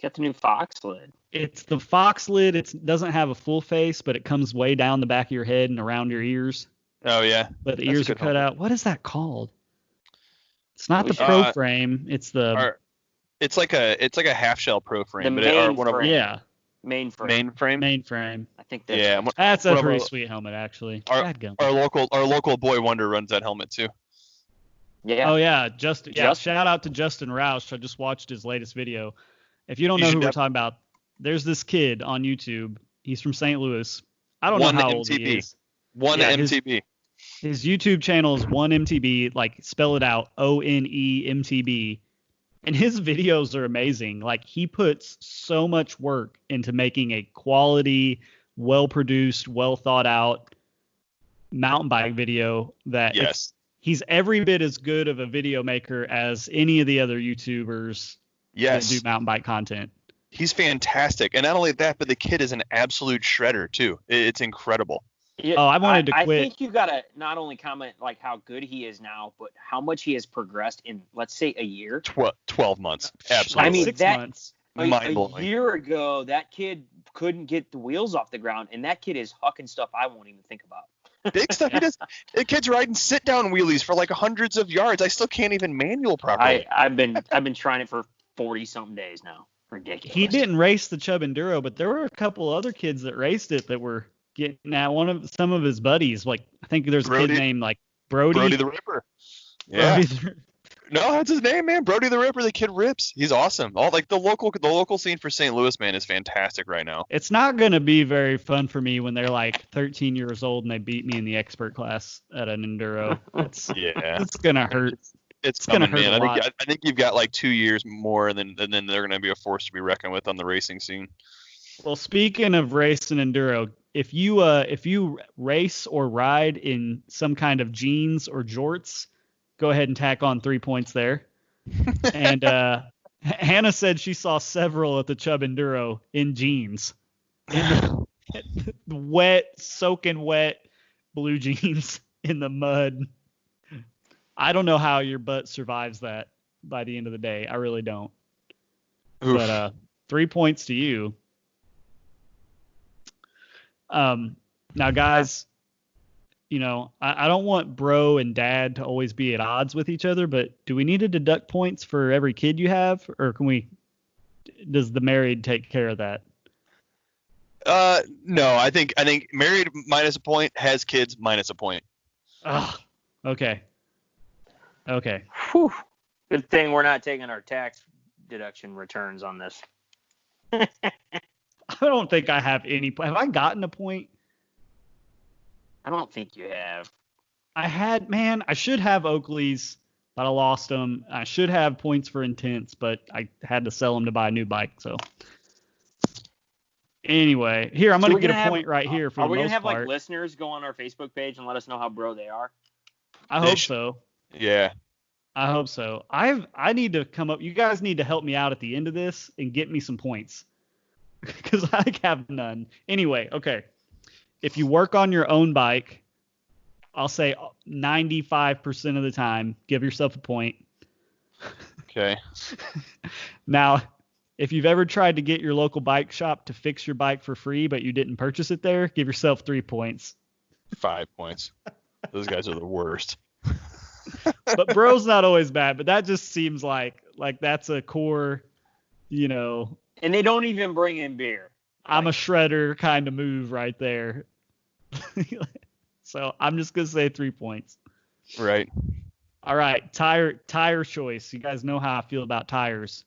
got the new Fox lid. It's the Fox lid. It doesn't have a full face, but it comes way down the back of your head and around your ears. Oh yeah. But the That's ears a are good cut helmet. out. What is that called? It's not the Which- Pro frame. It's the It's like a half shell Pro frame, The but or main one of frame. yeah main frame. main frame. I think that's Yeah, That's a What pretty about- sweet helmet actually. Our- Dadgum. Our local boy Wonder runs that helmet too. yeah. Oh yeah, Justin. Yeah, Justin. shout out to Justin Roush. I just watched his latest video. If you don't You know should who we're talking about, there's this kid on YouTube. He's from St. Louis. I don't One know how old he MTB. is. One Yeah, MTB. His YouTube channel is 1MTB, like spell it out, ONEMTB. And his videos are amazing. Like he puts so much work into making a quality, well-produced, well-thought-out mountain bike video that Yes. he's every bit as good of a video maker as any of the other YouTubers Yes. that do mountain bike content. He's fantastic, and not only that, but the kid is an absolute shredder too. It's incredible. Yeah, Oh, I wanted to I quit. think you gotta not only comment like how good he is now, but how much he has progressed in, let's say, a year. 12 months. Absolutely. I mean, 6 that- months. A Mind-blowing. year ago, that kid couldn't get the wheels off the ground, and that kid is hucking stuff I won't even think about. Big stuff. He does. The kid's riding sit down wheelies for like hundreds of yards. I still can't even manual properly. I've been trying it for 40 something days now. Ridiculous. He didn't race the Chubb Enduro, but there were a couple other kids that raced it that were getting at some of his buddies. Like I think there's a Brody- kid named like Brody. Brody the Ripper. Yeah. Brody No, that's his name, man. Brody the Ripper. The kid rips. He's awesome. All like the local scene for St. Louis, man, is fantastic right now. It's not going to be very fun for me when they're like 13 years old and they beat me in the expert class at an enduro. Yeah. It's going to hurt. It's gonna coming, hurt man. a lot. I think you've got like 2 years more, and then they're gonna be a force to be reckoned with on the racing scene. Well, speaking of race and enduro, if you race or ride in some kind of jeans or jorts, go ahead and tack on 3 points there. And Hannah said she saw several at the Chubb Enduro in jeans, in the soaking wet blue jeans in the mud. I don't know how your butt survives that by the end of the day. I really don't. Oof. But 3 points to you. Now, guys, I don't want bro and dad to always be at odds with each other, but do we need to deduct points for every kid you have, or does the married take care of that? No, I think married minus a point, has kids minus a point. Oh, okay. Whew. Good thing we're not taking our tax deduction returns on this. I don't think I have any. Have I gotten a point? I don't think you have. I should have Oakley's, but I lost them. I should have points for Intense, but I had to sell them to buy a new bike. So anyway, here, I'm going to get a point right here for the most part. Are we going to have like listeners go on our Facebook page and let us know how bro they are? I hope so. Yeah. I hope so. I need to come up. You guys need to help me out at the end of this and get me some points because I have none. Anyway, okay. If you work on your own bike, I'll say 95% of the time, give yourself a point. Okay. Now, if you've ever tried to get your local bike shop to fix your bike for free, but you didn't purchase it there, give yourself 3 points. 5 points. Those guys are the worst. But bro's not always bad, but that just seems like that's a core, And they don't even bring in beer. I'm a shredder kind of move right there. So I'm just going to say 3 points. Right. All right. Tire choice. You guys know how I feel about tires.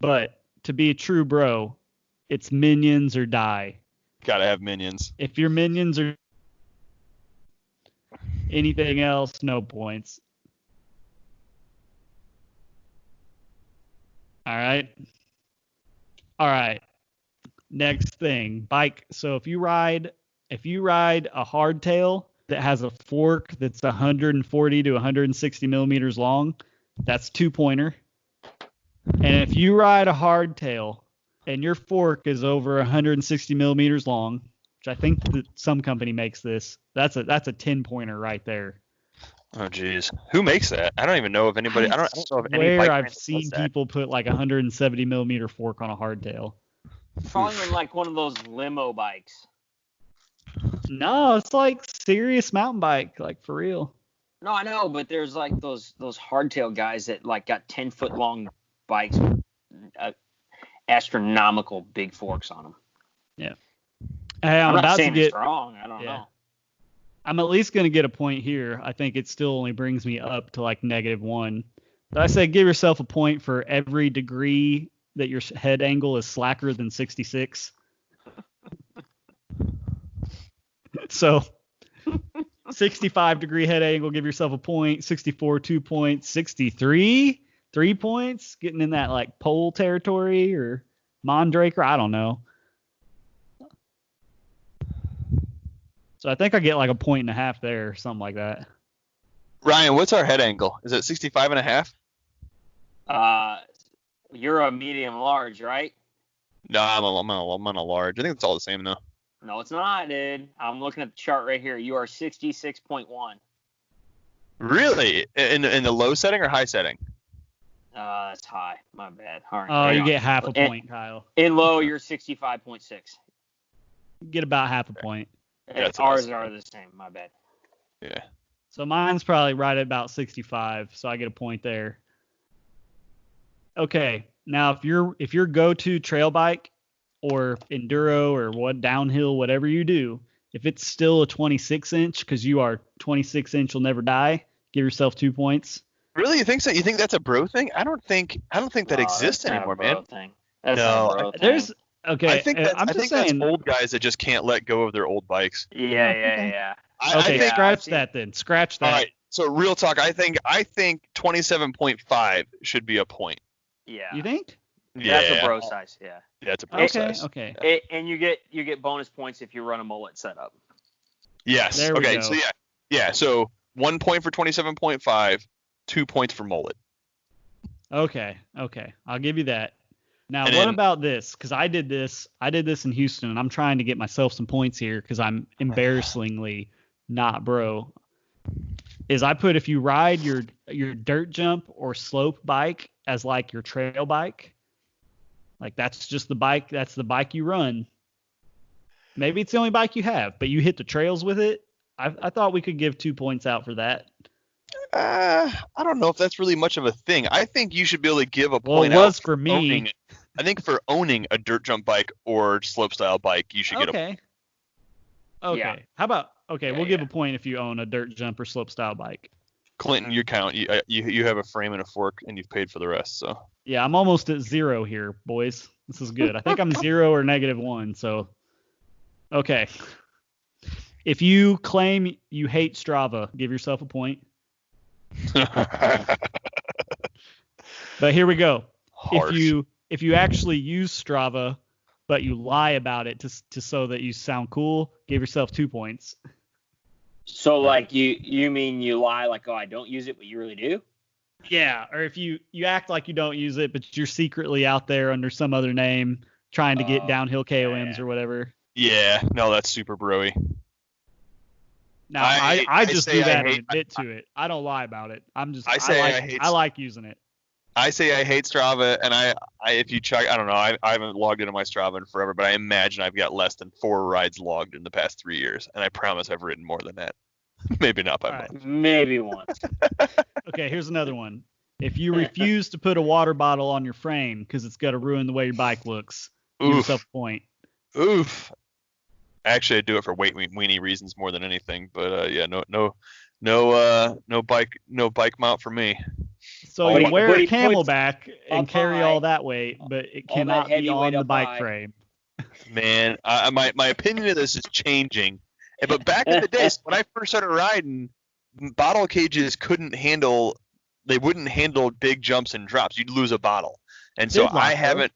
But to be a true bro, it's minions or die. Gotta have minions. If your minions are anything else, no points. All right. Next thing, bike. So if you ride a hardtail that has a fork that's 140 to 160 millimeters long, that's 2-pointer. And if you ride a hardtail and your fork is over 160 millimeters long, which I think that some company makes this, that's a 10-pointer right there. Oh geez, who makes that? I don't even know if anybody. I don't know if any. I've seen people put like 170 millimeter fork on a hardtail. Probably on like one of those limo bikes. No, it's like serious mountain bike, like for real. No, I know, but there's like those hardtail guys that like got 10-foot long bikes with astronomical big forks on them. Yeah. Hey, I'm not about saying to get it's wrong. I don't know. I'm at least going to get a point here. I think it still only brings me up to like -1. But I say give yourself a point for every degree that your head angle is slacker than 66. So 65-degree head angle, give yourself a point. 64, 2 points. 63, 3 points. Getting in that like pole territory or Mondraker. I don't know. So I think I get like a 1.5 there, something like that. Ryan, what's our head angle? Is it 65.5? You're a medium large, right? No, I'm on a large. I think it's all the same though. No, it's not, dude. I'm looking at the chart right here. You are 66.1. Really? In the low setting or high setting? That's high. My bad. All right. Oh, you get half a point, Kyle. In low, you're 65.6. You get about half a point. Ours are the same. My bad. Yeah. So mine's probably right at about 65, so I get a point there. Okay, now if your go-to trail bike or enduro or what downhill, whatever you do, if it's still a 26-inch because you are 26-inch will never die, give yourself 2 points. Really, you think so? You think that's a bro thing? I don't think that exists anymore, man. That's not a bro thing. There's okay. I think that's old guys that just can't let go of their old bikes. Yeah. Okay, scratch that then. Scratch that. All right. So real talk, I think 27.5 should be a point. Yeah. You think? Yeah. That's a bro size. Yeah. Yeah, it's a bro size. Okay. And you get bonus points if you run a mullet setup. Yes. There we go. So yeah. So 1 point for 27.5, 2 points for mullet. Okay. I'll give you that. Now, what about this? Because I did this in Houston, and I'm trying to get myself some points here because I'm embarrassingly not bro. Is I put if you ride your dirt jump or slope bike as like your trail bike, Like that's just the bike. That's the bike you run. Maybe it's the only bike you have, but you hit the trails with it. I thought we could give 2 points out for that. I don't know if that's really much of a thing. I think you should be able to give a Well, point it was out for me. owning it. I think for owning a dirt jump bike or slopestyle bike, you should get a point. Okay. Yeah. How about we'll give yeah. a point if you own a dirt jump or slopestyle bike. Clinton, you count. You have a frame and a fork, and you've paid for the rest. So Yeah, I'm almost at 0 here, boys. This is good. I think I'm 0 or -1. So, okay. If you claim you hate Strava, give yourself a point. But here we go. harsh. If you actually use Strava, but you lie about it to so that you sound cool, give yourself 2 points. So like you mean you lie like, oh, I don't use it, but you really do? Yeah, or if you act like you don't use it, but you're secretly out there under some other name trying to get downhill KOMs or whatever. Yeah, no, that's super broy. Now I just do that and admit to it. I don't lie about it. I like using it. I say I hate Strava, and I if you check, I don't know, I haven't logged into my Strava in forever, but I imagine I've got less than 4 rides logged in the past 3 years, and I promise I've ridden more than that. Maybe not by much. Maybe once. Okay, here's another one. If you refuse to put a water bottle on your frame because it's going to ruin the way your bike looks, give yourself a point. Oof. Actually, I do it for weight weenie reasons more than anything, but yeah, no bike mount for me. So you wear a Camelback and carry all that weight, but it cannot be on the bike frame. Man, my opinion of this is changing. But back in the days when I first started riding, bottle cages wouldn't handle big jumps and drops. You'd lose a bottle, and so I haven't.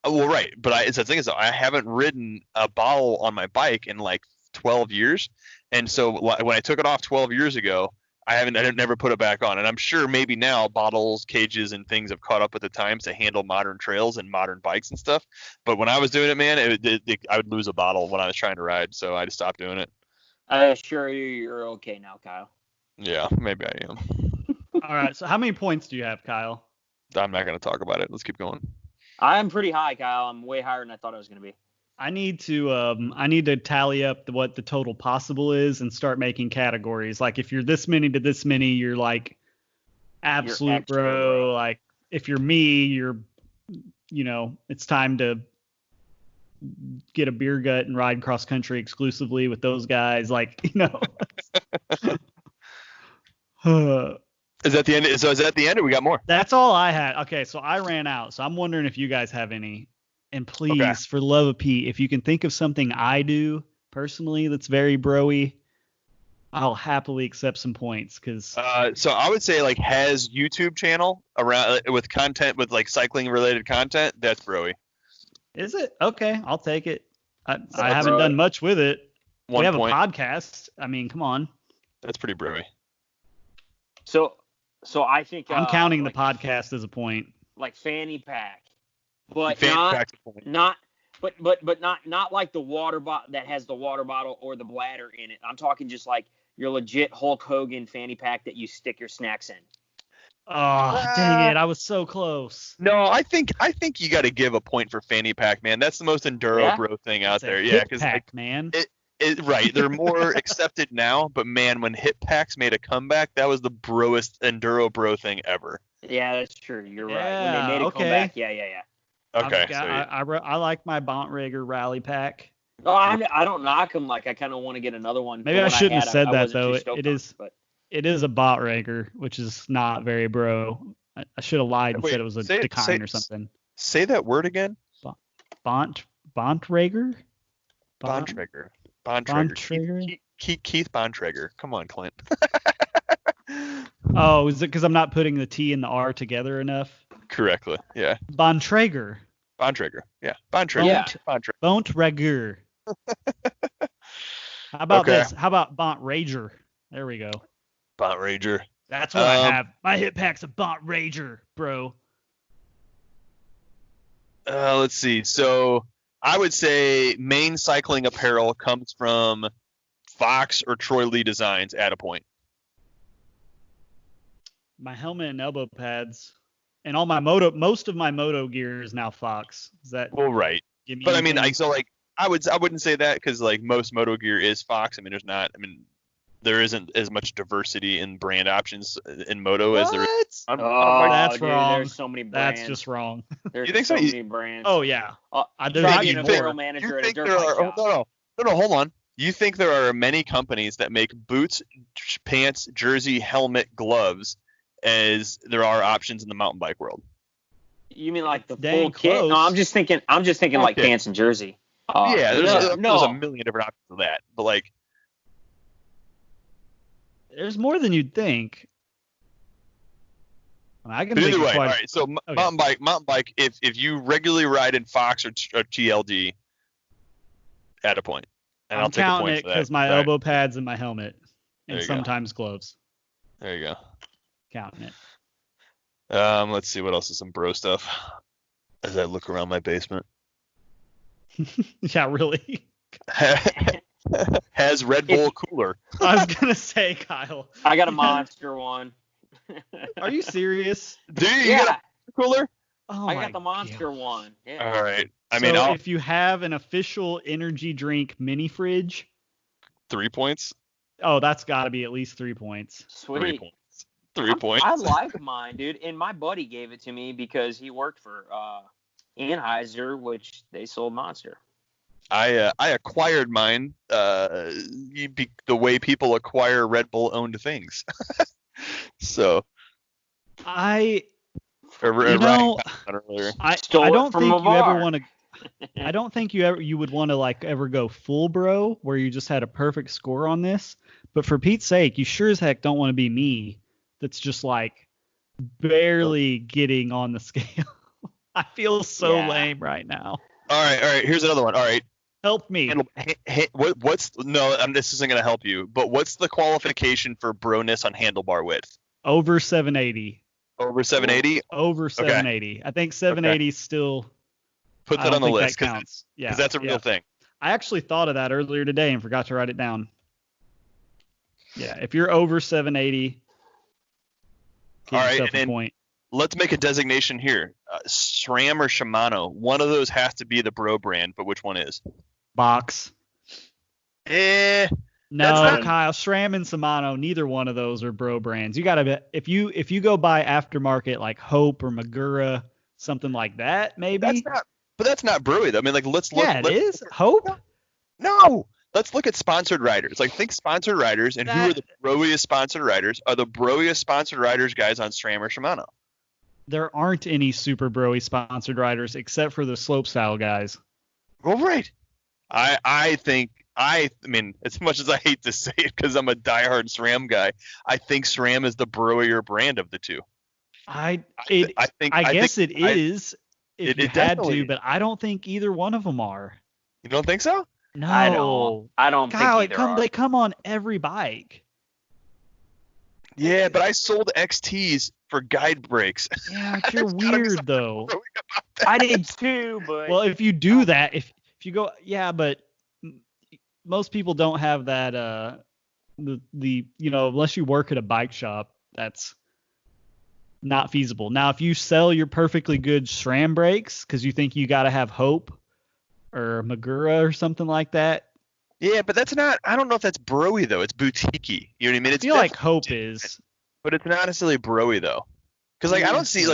Well, right, but it's the thing is I haven't ridden a bottle on my bike in like 12 years, and so when I took it off 12 years ago, I never put it back on, and I'm sure maybe now bottles, cages, and things have caught up with the times to handle modern trails and modern bikes and stuff. But when I was doing it, man, I would lose a bottle when I was trying to ride, so I just stopped doing it. I assure you, you're okay now, Kyle. Yeah, maybe I am. All right, so how many points do you have, Kyle? I'm not going to talk about it. Let's keep going. I'm pretty high, Kyle. I'm way higher than I thought I was going to be. I need to tally up what the total possible is and start making categories. Like if you're this many to this many, you're like absolute bro. Like if you're me, it's time to get a beer gut and ride cross country exclusively with those guys. Like, Is that the end? So is that the end, or we got more? That's all I had. Okay, so I ran out. So I'm wondering if you guys have any. And please, for the love of Pete, if you can think of something I do personally that's very bro-y, I'll happily accept some points. So I would say like has YouTube channel around with content with like cycling related content. That's bro-y. Is it? Okay, I'll take it. I haven't done much with it. We have a podcast. I mean, come on. That's pretty bro-y. So I think I'm counting the podcast as a point. Like fanny pack, but not like the water bottle that has the water bottle or the bladder in it. I'm talking just like your legit Hulk Hogan fanny pack that you stick your snacks in. Oh, dang it. I was so close. No, I think you got to give a point for fanny pack, man. That's the most enduro bro thing out there. Yeah, because man. Right, they're more accepted now, but man, when hip packs made a comeback, that was the broest enduro bro thing ever. Yeah, that's true. You're right. When they made a comeback, yeah. Okay. I like my Bontrager rally pack. Oh, I don't knock them. Like I kind of want to get another one. Maybe I shouldn't have said that though. It is a Bontrager, which is not very bro. I should have lied and said it was a Decine or something. Say that word again. Bontrager. Bontrager. Keith Bontrager. Come on, Clint. Oh, is it because I'm not putting the T and the R together enough? Correctly, yeah. Bontrager. Yeah. Bontrager. Bontrager. How about this? How about Bontrager? There we go. Bontrager. That's what I have. My hip pack's a Bontrager, bro. Let's see. So I would say main cycling apparel comes from Fox or Troy Lee Designs at a point. My helmet and elbow pads And all most of my moto gear is now Fox. Is that Well, right. give me But I mean, anything? I wouldn't say that because like most moto gear is Fox. I mean, there isn't as much diversity in brand options in moto as there is What? on Oh, bike. That's dude, wong. there's so many That's brands. just wrong. There's You think so? so many brands. Oh yeah. There's Try got to being be a more. general manager You at a think dirt there bike are? shop. No, hold on. You think there are many companies that make boots, pants, jersey, helmet, gloves as there are options in the mountain bike world? You mean like the Dang full kit? No, close. I'm just thinking like Okay. pants and jersey. Yeah, there's a no. million different options of that, but like, There's more than you'd think. I can but think either of way, all quite. right. So Okay. mountain bike. If you regularly ride in Fox or TLD, add a point, and I'll I'm take a counting point it for that. because my All right, elbow pads and my helmet, There and you go. sometimes gloves. there you go. Counting it. Let's see what else is some bro stuff as I look around my basement. Yeah, really. Has Red Bull cooler. I was gonna say, Kyle. I got a Monster one. Are you serious? Do you? You Yeah. got a cooler? Oh I my got the Monster God. one. Yeah. All right. I So mean, I'll if you have an official energy drink mini fridge, 3 points. oh, that's got to be at least 3 points. 3 Sweet. points. 3 points. I like mine, dude. And my buddy gave it to me because he worked for Anheuser, which they sold Monster. I acquired mine the way people acquire Red Bull owned things. So I Ryan know, commented on it earlier. I Stole it don't from think a you ever bar. want to. I don't think you would want to like ever go full bro where you just had a perfect score on this. But for Pete's sake, you sure as heck don't want to be me. That's just like barely getting on the scale. I feel so Yeah. lame right now. All right. Here's another one. All right. Help me. This isn't gonna help you, but what's the qualification for broness on handlebar width? Over 780. Over 780? Over 780. I think 780 is still. Put I that don't on the think list that because counts. Yeah, that's a real thing. I actually thought of that earlier today and forgot to write it down. Yeah, if you're over 780, give All right, yourself and a point. Let's make a designation here. SRAM or Shimano. One of those has to be the bro brand, but which one is? Box. Eh. No, That's not- Kyle, SRAM and Shimano, neither one of those are bro brands. You gotta be, if you go buy aftermarket like Hope or Magura, something like that, maybe. That's not broy though. I mean, like let's look. Yeah, it is. Hope. No. Let's look at sponsored riders. Like think sponsored riders, and who are the broiest sponsored riders? Are the broiest sponsored riders guys on SRAM or Shimano? There aren't any super broy sponsored riders except for the slopestyle guys. Well, right. I mean, as much as I hate to say it because I'm a diehard SRAM guy, I think SRAM is the broier brand of the two. I guess it is if you had to, but I don't think either one of them are. You don't think so? No. I don't Kyle, think either are. they come on every bike. Yeah, but I sold XTs for guide brakes. Yeah, but you're weird though. I did too, but Well, if you do that, if you go, yeah, but most people don't have that. Unless you work at a bike shop, that's not feasible. Now, if you sell your perfectly good SRAM brakes because you think you got to have Hope or Magura or something like that. Yeah, but that's not. I don't know if that's broy though. It's boutiquey. You know what I mean? I feel like Hope is, but it's not necessarily broy though. Because like I don't see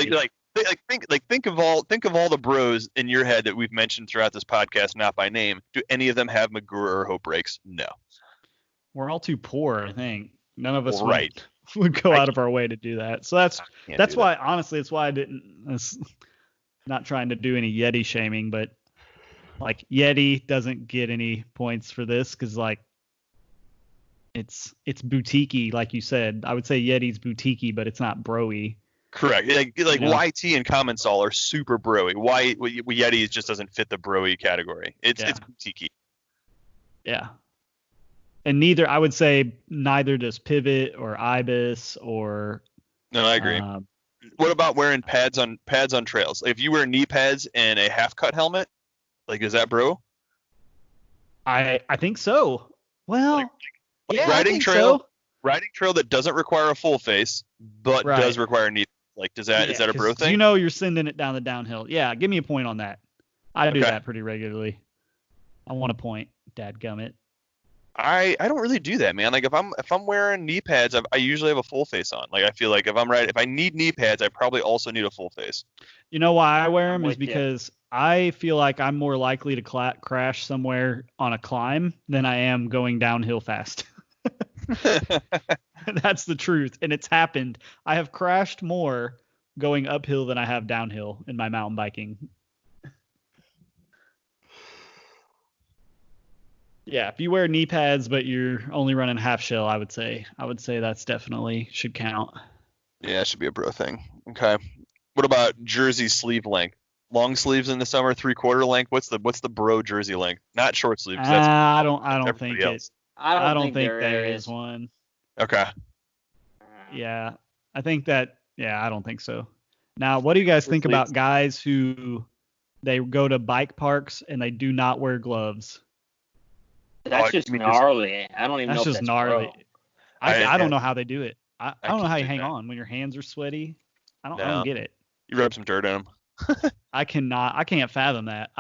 think of all the bros in your head that we've mentioned throughout this podcast, not by name. Do any of them have Magura or Hope brakes? No. We're all too poor, I think. None of us Right. would go out of our way to do that. So that's why, that. honestly, it's why I didn't. Not trying to do any Yeti shaming, but like Yeti doesn't get any points for this because like it's boutiquey, like you said. I would say Yeti's boutiquey, but it's not broy. Correct. Like YT and Commensol are super broy. Yeti just doesn't fit the broy category. It's boutiquey. Yeah. And I would say neither does Pivot or Ibis or. No, I agree. What about wearing pads on trails? If you wear knee pads and a half cut helmet, like is that bro? I think so. Well, yeah, riding I think trail, so. Riding trail that doesn't require a full face, but does require knee. Like, is that a bro 'cause thing? You know you're sending it down the downhill. Yeah, give me a point on that. I do Okay. that pretty regularly. I want a point, dadgummit. I don't really do that, man. Like if I'm wearing knee pads, I usually have a full face on. Like I feel like if I need knee pads, I probably also need a full face. You know why I wear I'm them is with ya. because I feel like I'm more likely to crash somewhere on a climb than I am going downhill fast. That's the truth, and it's happened. I have crashed more going uphill than I have downhill in my mountain biking. Yeah, if you wear knee pads but you're only running half shell, I would say that's definitely should count. Yeah, it should be a bro thing. Okay. What about jersey sleeve length? Long sleeves in the summer, 3/4 length. What's the bro jersey length? Not short sleeves. I don't think everybody else. I don't think there is one. Okay. Yeah, I think that. Yeah, I don't think so. Now, what do you guys think about guys who they go to bike parks and they do not wear gloves? That's just gnarly. I don't even know if that's gnarly. bro. I don't know how they do it. I don't know how you can't do hang that. on when your hands are sweaty. I don't get it. You rub some dirt in them. I can't fathom that.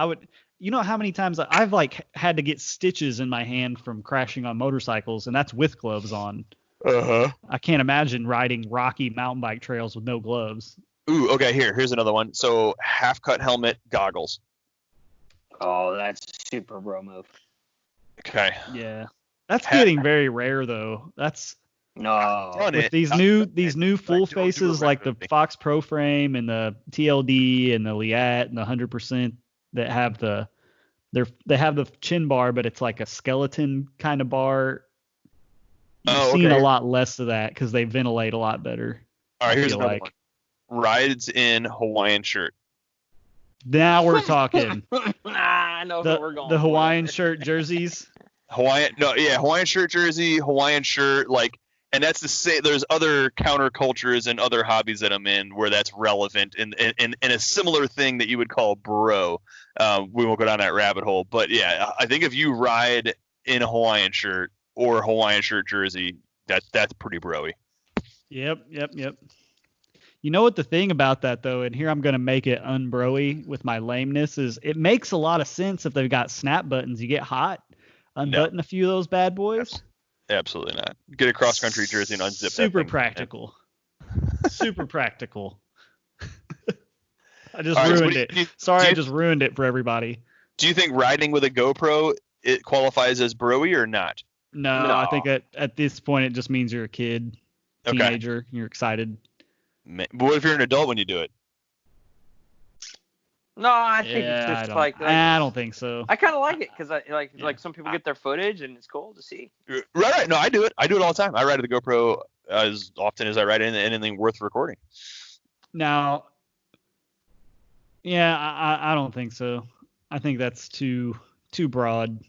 You know how many times I've like had to get stitches in my hand from crashing on motorcycles, and that's with gloves on. Uh-huh. I can't imagine riding rocky mountain bike trails with no gloves. Ooh, okay, here's another one. So half cut helmet, goggles. Oh, that's a super bro move. Okay. Yeah. That's getting very rare though. That's no. With these new full faces like the Fox Pro Frame and the TLD and the Liat and the 100% that have they have the chin bar, but it's like a skeleton kind of bar. You've seen a lot less of that because they ventilate a lot better. All right, here's another one. Rides in Hawaiian shirt. Now we're talking. I know where we're going. The Hawaiian shirt jerseys. Hawaiian shirt jersey, Hawaiian shirt, like, and that's the same. There's other countercultures and other hobbies that I'm in where that's relevant and a similar thing that you would call bro. We won't go down that rabbit hole, but yeah, I think if you ride in a Hawaiian shirt or Hawaiian shirt jersey, that's pretty broy. Yep. You know what the thing about that though, and here I'm gonna make it unbroy with my lameness, is it makes a lot of sense if they've got snap buttons. You get hot, unbutton a few of those bad boys. Absolutely not. Get a cross country jersey and unzip that Super thing. practical. Super practical. I just ruined it. Sorry, I just ruined it for everybody. Do you think riding with a GoPro it qualifies as broy or not? No, I think at this point it just means you're a kid, teenager, you're excited. But what if you're an adult when you do it? No, I think it's just like I don't think so. I kind of like it because like some people get their footage and it's cool to see. Right. No, I do it. I do it all the time. I ride with the GoPro as often as I ride anything worth recording. Now, yeah, I don't think so. I think that's too broad.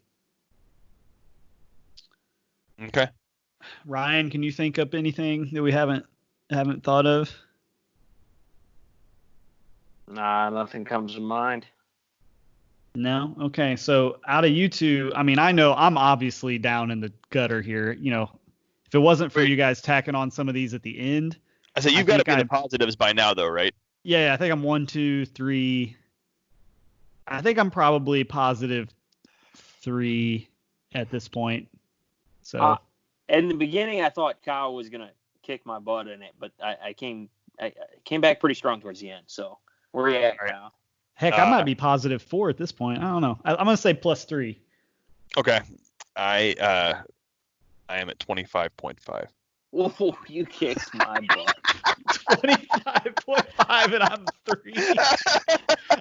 Okay. Ryan, can you think up anything that we haven't thought of? Nah, nothing comes to mind. No? Okay. So out of you two, I mean, I know I'm obviously down in the gutter here. You know, if it wasn't for you guys tacking on some of these at the end. I say you've got to be the positives by now, though, right? Yeah, I think I'm 1, 2, 3. I think I'm probably positive 3 at this point. So in the beginning, I thought Kyle was gonna kick my butt in it, but I came back pretty strong towards the end. So where are you at, Kyle? Heck, I might be positive 4 at this point. I don't know. I'm gonna say plus 3. Okay, I am at 25.5. Whoa, you kicked my butt. 25.5 and I'm 3.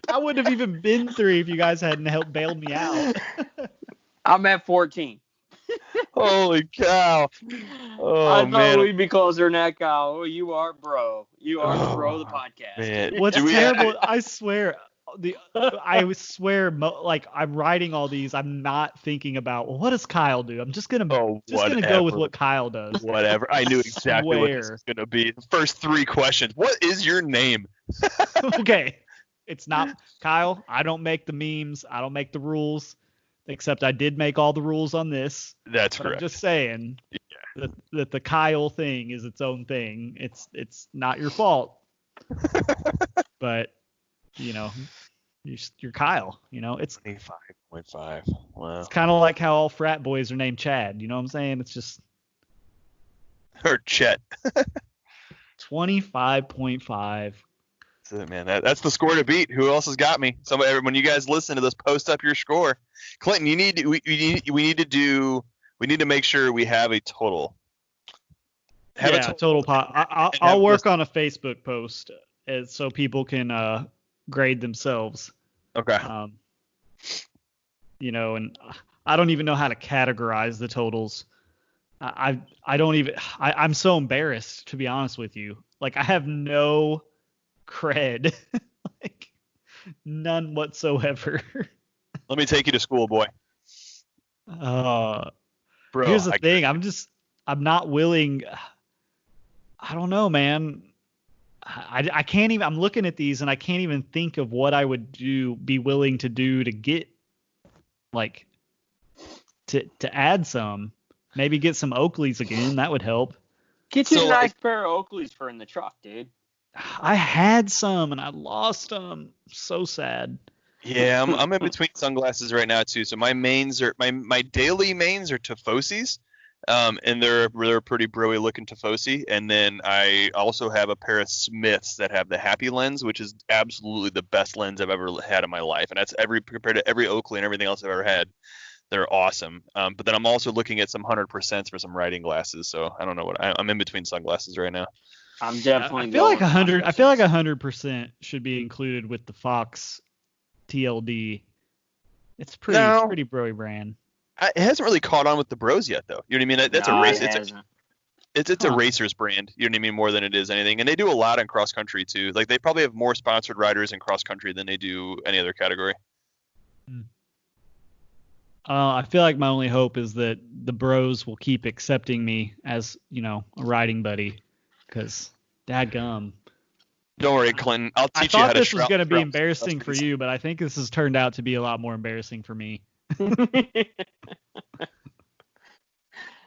I wouldn't have even been 3 if you guys hadn't helped bailed me out. I'm at 14. Holy cow. Oh, I thought we'd be closer than that, Kyle. Oh, you are bro. You are the bro of the podcast. Man. What's terrible, I swear, like I'm writing all these, I'm not thinking about, well, what does Kyle do? I'm just gonna go with what Kyle does. Whatever. I knew exactly what this was gonna be. First 3 questions. What is your name? Okay. It's not Kyle. I don't make the memes. I don't make the rules. Except I did make all the rules on this. That's correct. I'm just saying that the Kyle thing is its own thing. It's not your fault. But, you know, you're Kyle. You know, it's 25.5. Wow. it's kind of like how all frat boys are named Chad. You know what I'm saying? It's just Or Chet. 25.5. That's it, man. That's the score to beat. Who else has got me? Somebody. When you guys listen to this, post up your score. Clinton, we need to make sure we have a total. Total pot. I'll work on a Facebook post so people can grade themselves. Okay. You know, and I don't even know how to categorize the totals. I don't even. I'm so embarrassed, to be honest with you. Like, I have no cred, like none whatsoever. Let me take you to school, boy. Bro, Bro, here's the thing. I'm not willing. I don't know, man. I can't even. I'm looking at these and I can't even think of what I would be willing to do to get, like, to add some. Maybe get some Oakleys again. That would help. Get you a nice pair of Oakleys for in the truck, dude. I had some and I lost them. So sad. Yeah, I'm in between sunglasses right now too. So my mains are my daily mains are Tifosis, and they're pretty broy looking Tifosi. And then I also have a pair of Smiths that have the Happy lens, which is absolutely the best lens I've ever had in my life. And that's compared to every Oakley and everything else I've ever had. They're awesome. But then I'm also looking at some 100% for some riding glasses. So I don't know I'm in between sunglasses right now. I'm definitely. I feel like 100. I feel like 100% should be included with the Fox TLD. It's pretty broy brand. It hasn't really caught on with the bros yet, though. You know what I mean? That's a race. It's a racer's brand. You know what I mean? More than it is anything. And they do a lot in cross country too. Like, they probably have more sponsored riders in cross country than they do any other category. I feel like my only hope is that the bros will keep accepting me as, you know, a riding buddy, because dadgum. Don't worry, Clinton. I'll teach you you how to. I thought this was going to be embarrassing for you, but I think this has turned out to be a lot more embarrassing for me.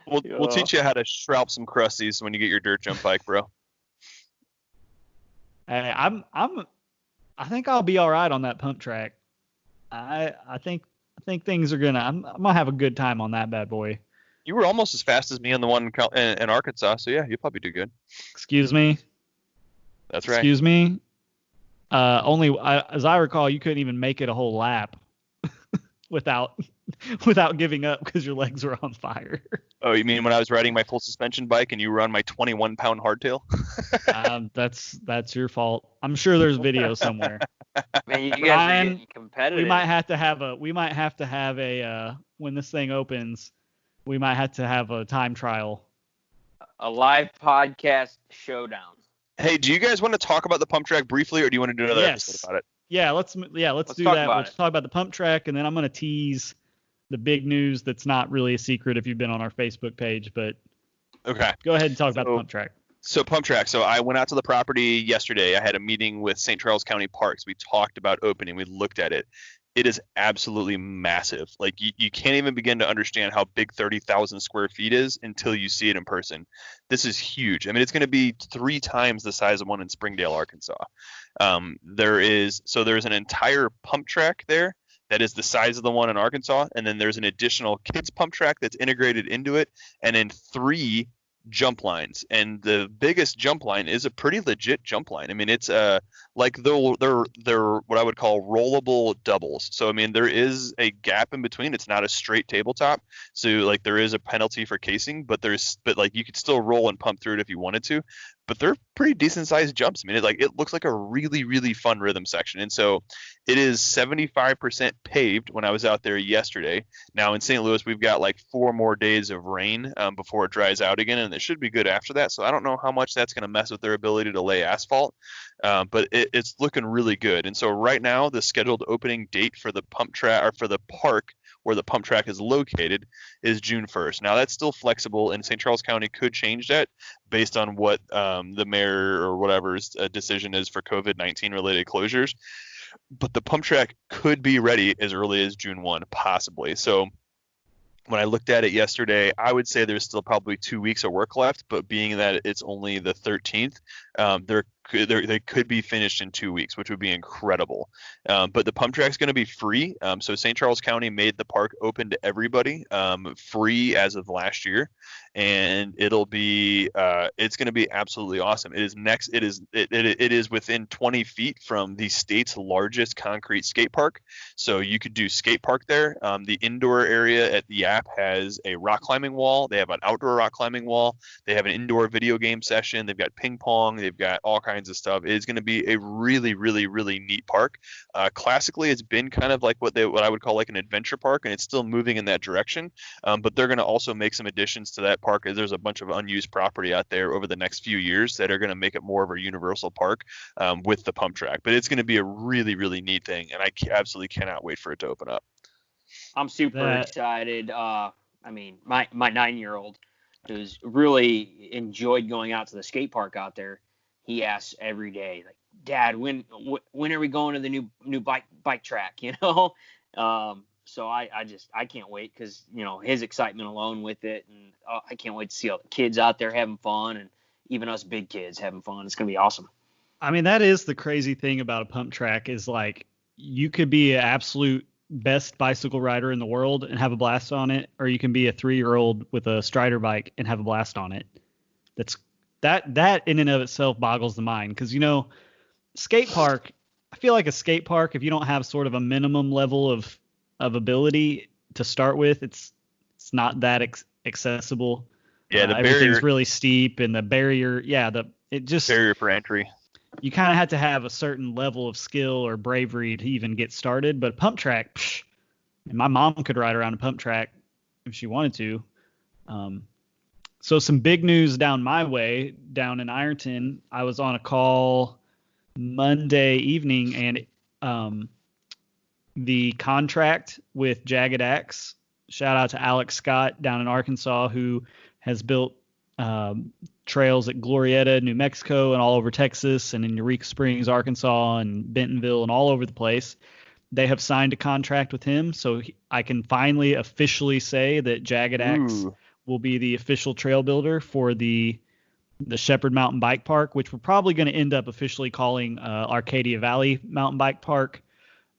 We'll teach you how to shroud some crusties when you get your dirt jump bike, bro. Hey, I think I'll be all right on that pump track. I think things are I'm gonna have a good time on that bad boy. You were almost as fast as me on the one in Arkansas, so yeah, you'll probably do good. Excuse me. That's right. Excuse me. As I recall, you couldn't even make it a whole lap without giving up because your legs were on fire. Oh, you mean when I was riding my full suspension bike and you were on my 21-pound hardtail? That's your fault. I'm sure there's video somewhere. Man, you guys are getting competitive. We might have to have a when this thing opens, we might have to have a time trial. A live podcast showdown. Hey, do you guys want to talk about the pump track briefly, or do you want to do another episode about it? Yeah, let's do that. We'll talk about the pump track, and then I'm going to tease the big news that's not really a secret if you've been on our Facebook page, but okay. Go ahead and talk about the pump track. So pump track. So I went out to the property yesterday. I had a meeting with St. Charles County Parks. We talked about opening. We looked at it. It is absolutely massive. Like, you can't even begin to understand how big 30,000 square feet is until you see it in person. This is huge. I mean, it's going to be 3 times the size of one in Springdale, Arkansas. There's an entire pump track there that is the size of the one in Arkansas, and then there's an additional kids pump track that's integrated into it, and then 3 jump lines. And the biggest jump line is a pretty legit jump line. I mean, it's like they're what I would call rollable doubles. So I mean, there is a gap in between. It's not a straight tabletop, so like there is a penalty for casing, but like you could still roll and pump through it if you wanted to. But they're pretty decent sized jumps. I mean, it looks like a really, really fun rhythm section. And so it is 75% paved when I was out there yesterday. Now in St. Louis, we've got like 4 more days of rain before it dries out again, and it should be good after that. So I don't know how much that's going to mess with their ability to lay asphalt, but it's looking really good. And so right now, the scheduled opening date for the pump track, or for the park where the pump track is located, is June 1st. Now that's still flexible, and St. Charles County could change that based on what the mayor or whatever's decision is for COVID-19 related closures. But the pump track could be ready as early as June 1, possibly. So when I looked at it yesterday, I would say there's still probably 2 weeks of work left, but being that it's only the 13th, they're they could be finished in 2 weeks, which would be incredible. But the pump track's going to be free. So St. Charles County made the park open to everybody, free as of last year, and it'll be it's going to be absolutely awesome. It is within 20 feet from the state's largest concrete skate park, so you could do skate park there. The indoor area at the app has a rock climbing wall. They have an outdoor rock climbing wall. They have an indoor video game session. They've got ping pong. They've got all kinds of stuff. It is going to be a really, really, really neat park. Classically, it's been kind of like what I would call like an adventure park, and it's still moving in that direction. But they're going to also make some additions to that park, as there's a bunch of unused property out there over the next few years that are going to make it more of a universal park with the pump track. But it's going to be a really, really neat thing, and I absolutely cannot wait for it to open up. I'm super excited. I mean, my 9-year-old who's really enjoyed going out to the skate park out there. He asks every day, like, Dad, when are we going to the new bike track? You know, so I can't wait, because his excitement alone with it, and I can't wait to see all the kids out there having fun, and even us big kids having fun. It's gonna be awesome. I mean, that is the crazy thing about a pump track, is like you could be an absolute best bicycle rider in the world and have a blast on it, or you can be a 3-year-old with a Strider bike and have a blast on it. That in and of itself boggles the mind, because skate park, I feel like a skate park, if you don't have sort of a minimum level of ability to start with, it's not that accessible. Yeah, the everything's barrier, really steep, and the barrier, barrier for entry. You kind of had to have a certain level of skill or bravery to even get started. But pump track, my mom could ride around a pump track if she wanted to. So some big news down my way, down in Ironton. I was on a call Monday evening, and the contract with Jagged Axe, shout out to Alex Scott down in Arkansas, who has built trails at Glorieta, New Mexico, and all over Texas, and in Eureka Springs, Arkansas, and Bentonville, and all over the place. They have signed a contract with him, so I can finally officially say that Jagged Axe will be the official trail builder for the Shepherd Mountain Bike Park, which we're probably going to end up officially calling Arcadia Valley Mountain Bike Park.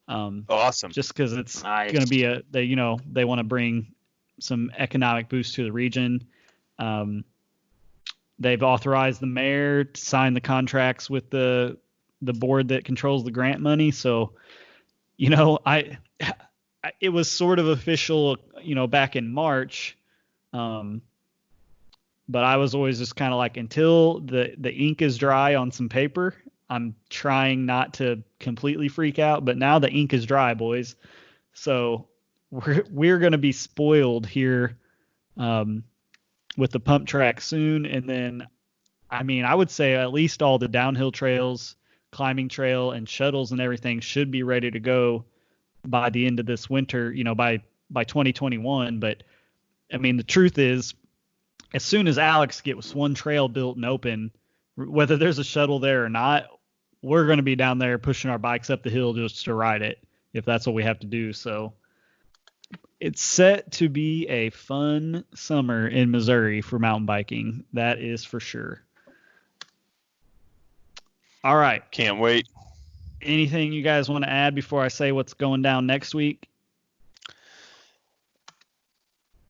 Awesome. Just because it's nice. Going to be they want to bring some economic boost to the region. They've authorized the mayor to sign the contracts with the board that controls the grant money. So, it was sort of official, back in March. But I was always just kind of like, until the ink is dry on some paper, I'm trying not to completely freak out. But now the ink is dry, boys. So we're going to be spoiled here with the pump track soon. And then, I would say at least all the downhill trails, climbing trail, and shuttles and everything should be ready to go by the end of this winter, by 2021. But the truth is, as soon as Alex gets one trail built and open, whether there's a shuttle there or not, we're going to be down there pushing our bikes up the hill just to ride it, if that's what we have to do. So it's set to be a fun summer in Missouri for mountain biking. That is for sure. All right. Can't wait. Anything you guys want to add before I say what's going down next week?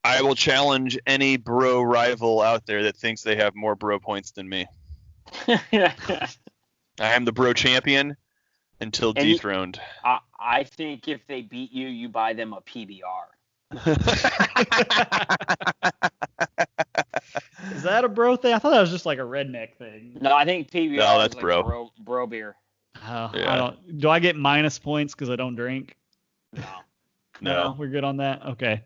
I will challenge any bro rival out there that thinks they have more bro points than me. I am the bro champion until dethroned. I think if they beat you, you buy them a PBR. Is that a bro thing? I thought that was just like a redneck thing. No, I think PBR that's is like bro beer. Oh, yeah. Do I get minus points because I don't drink? No. We're good on that. Okay.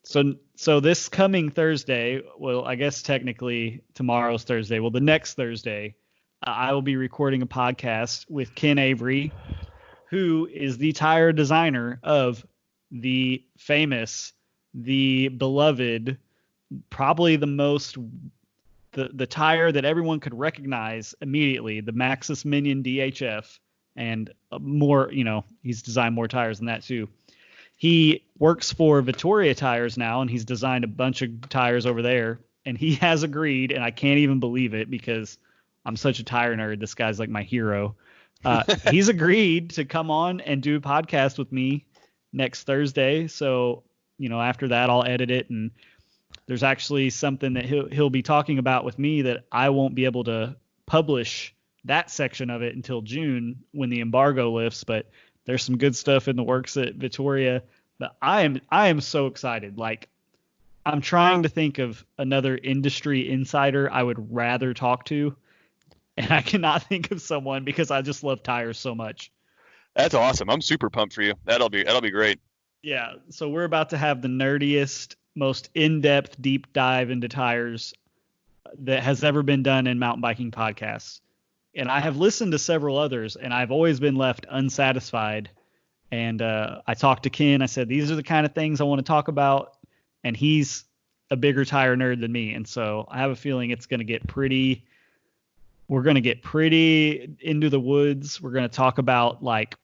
So this coming Thursday, well, I guess technically tomorrow's Thursday. Well, the next Thursday, I will be recording a podcast with Ken Avery, who is the tire designer of the famous, the beloved, probably the tire that everyone could recognize immediately, the Maxxis Minion DHF, and more, he's designed more tires than that too. He works for Vittoria Tires now, and he's designed a bunch of tires over there, and he has agreed, and I can't even believe it, because I'm such a tire nerd. This guy's like my hero. He's agreed to come on and do a podcast with me next Thursday. So, after that, I'll edit it. And there's actually something that he'll be talking about with me that I won't be able to publish that section of it until June when the embargo lifts. But there's some good stuff in the works at Vittoria. But I am so excited. Like, I'm trying to think of another industry insider I would rather talk to, and I cannot think of someone because I just love tires so much. That's awesome. I'm super pumped for you. That'll be great. Yeah, so we're about to have the nerdiest, most in-depth deep dive into tires that has ever been done in mountain biking podcasts. And I have listened to several others, and I've always been left unsatisfied. And I talked to Ken. I said, these are the kind of things I want to talk about. And he's a bigger tire nerd than me. And so I have a feeling it's going to get we're going to get pretty into the woods. We're going to talk about, like,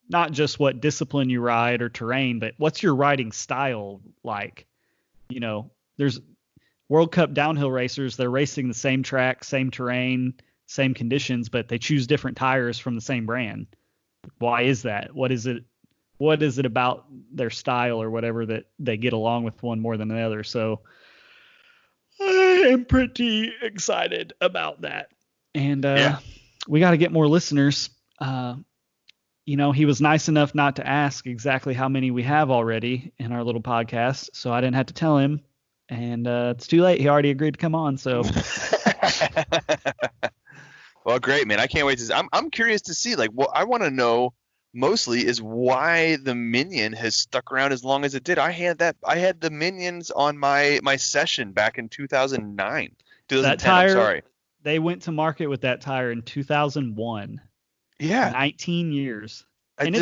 not just what discipline you ride or terrain, but what's your riding style like? There's World Cup downhill racers. They're racing the same track, same terrain, same conditions, but they choose different tires from the same brand. Why is that? What is it about their style or whatever that they get along with one more than the other? So I am pretty excited about that. And we got to get more listeners. He was nice enough not to ask exactly how many we have already in our little podcast, so I didn't have to tell him. And it's too late. He already agreed to come on. So. Well, great, man. I can't wait to. I'm curious to see. Like, what I want to know mostly is why the Minion has stuck around as long as it did. I had the Minions on my session back in 2009, 2010. That tire, I'm sorry. They went to market with that tire in 2001. Yeah. 19 years. And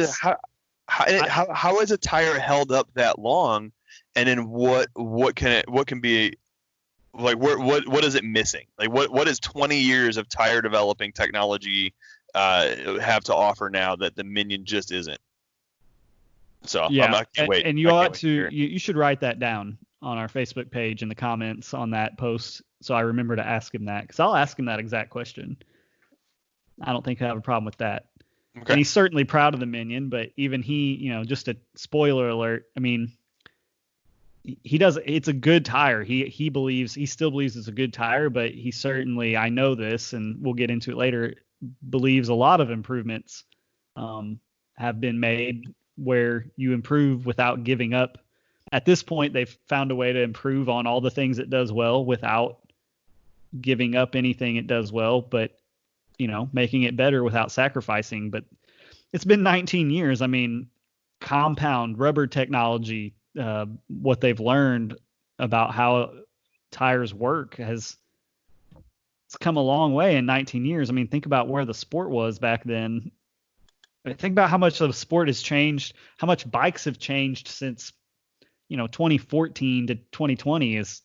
how is a tire held up that long? And then what can be like, what is it missing? Like, what is 20 years of tire developing technology have to offer now that the Minion just isn't? So yeah, I can't wait. And you should write that down on our Facebook page in the comments on that post, so I remember to ask him that, because I'll ask him that exact question. I don't think I have a problem with that. Okay. And he's certainly proud of the Minion, but even he, just a spoiler alert. I mean, it's a good tire. He still believes it's a good tire, but he certainly, I know this, and we'll get into it later, believes a lot of improvements have been made where you improve without giving up. At this point, they've found a way to improve on all the things it does well without giving up anything it does well, but making it better without sacrificing. But it's been 19 years. I mean, compound rubber technology, what they've learned about how tires work it's come a long way in 19 years. I mean, think about where the sport was back then. Think about how much the sport has changed, how much bikes have changed since 2014 to 2020 is.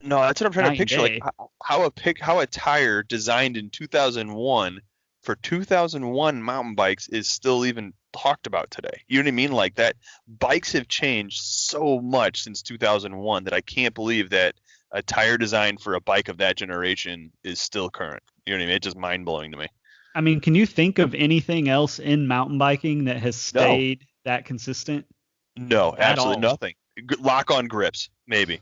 No, that's what I'm trying to picture. Like how a tire designed in 2001 for 2001 mountain bikes is still even talked about today. You know what I mean? Like, that bikes have changed so much since 2001 that I can't believe that a tire designed for a bike of that generation is still current. You know what I mean? It's just mind blowing to me. I mean, can you think of anything else in mountain biking that has stayed that consistent? No, absolutely nothing. Lock-on grips, maybe.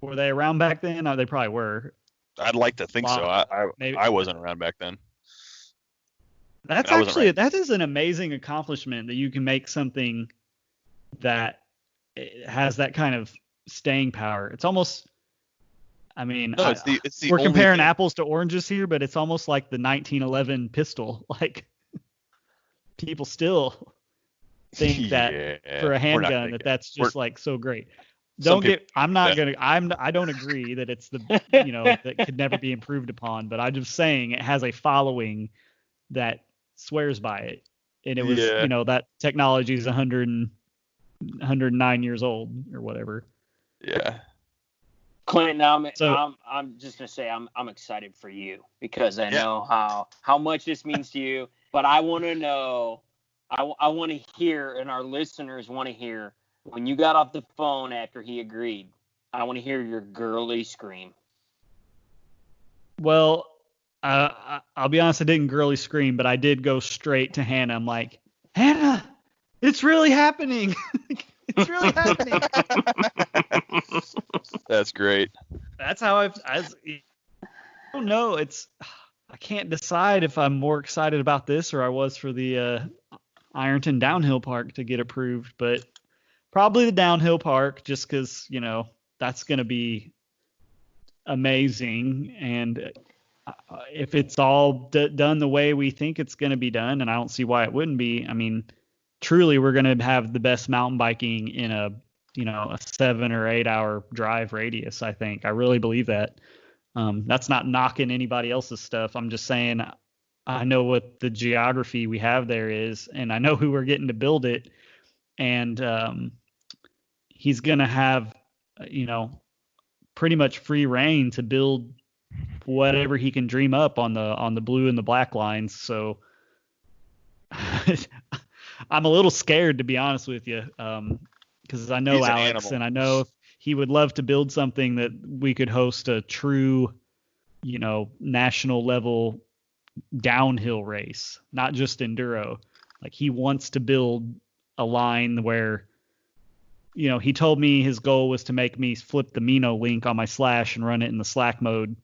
Were they around back then? Oh, they probably were. I'd like to think so. I wasn't around back then. That is an amazing accomplishment, that you can make something that has that kind of staying power. It's almost, I mean, we're comparing apples to oranges here, but it's almost like the 1911 pistol. Like, people still think that for a handgun that's just like so great. I don't agree that it's that could never be improved upon, but I'm just saying it has a following that swears by it. And it was, that technology is 109 years old or whatever. Yeah. Clint, I'm just gonna say I'm excited for you, because I know how much this means to you. But I want to know, I want to hear, and our listeners want to hear, when you got off the phone after he agreed, I want to hear your girly scream. Well, I'll be honest, I didn't girly scream, but I did go straight to Hannah. I'm like, Hannah, it's really happening. It's really happening. That's great. That's how I don't know. I can't decide if I'm more excited about this or I was for the Ironton Downhill Park to get approved, but probably the Downhill Park just because, that's going to be amazing. And if it's all done the way we think it's going to be done, and I don't see why it wouldn't be, I mean, truly we're going to have the best mountain biking in a 7 or 8 hour drive radius. I think I really believe that. That's not knocking anybody else's stuff. I'm just saying I know what the geography we have there is, and I know who we're getting to build it. And he's going to have, pretty much free reign to build whatever he can dream up on the blue and the black lines. So I'm a little scared, to be honest with you, because I know He's an Alex, animal. and I know he would love to build something that we could host a true, national level downhill race, not just enduro. Like, he wants to build a line where, he told me his goal was to make me flip the Mino link on my Slash and run it in the slack mode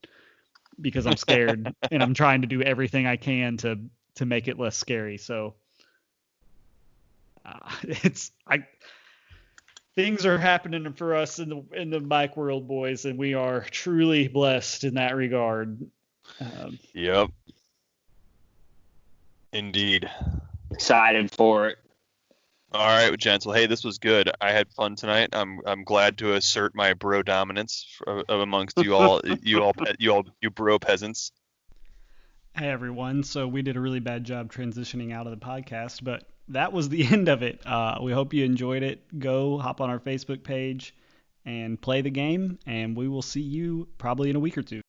because I'm scared and I'm trying to do everything I can to make it less scary. So things are happening for us in the bike world, boys, and we are truly blessed in that regard. Yep. Indeed. Excited for it. All right, gents. Well, hey, this was good. I had fun tonight. I'm glad to assert my bro dominance amongst you all, you bro peasants. Hey everyone. So we did a really bad job transitioning out of the podcast, but that was the end of it. We hope you enjoyed it. Go hop on our Facebook page and play the game, and we will see you probably in a week or two.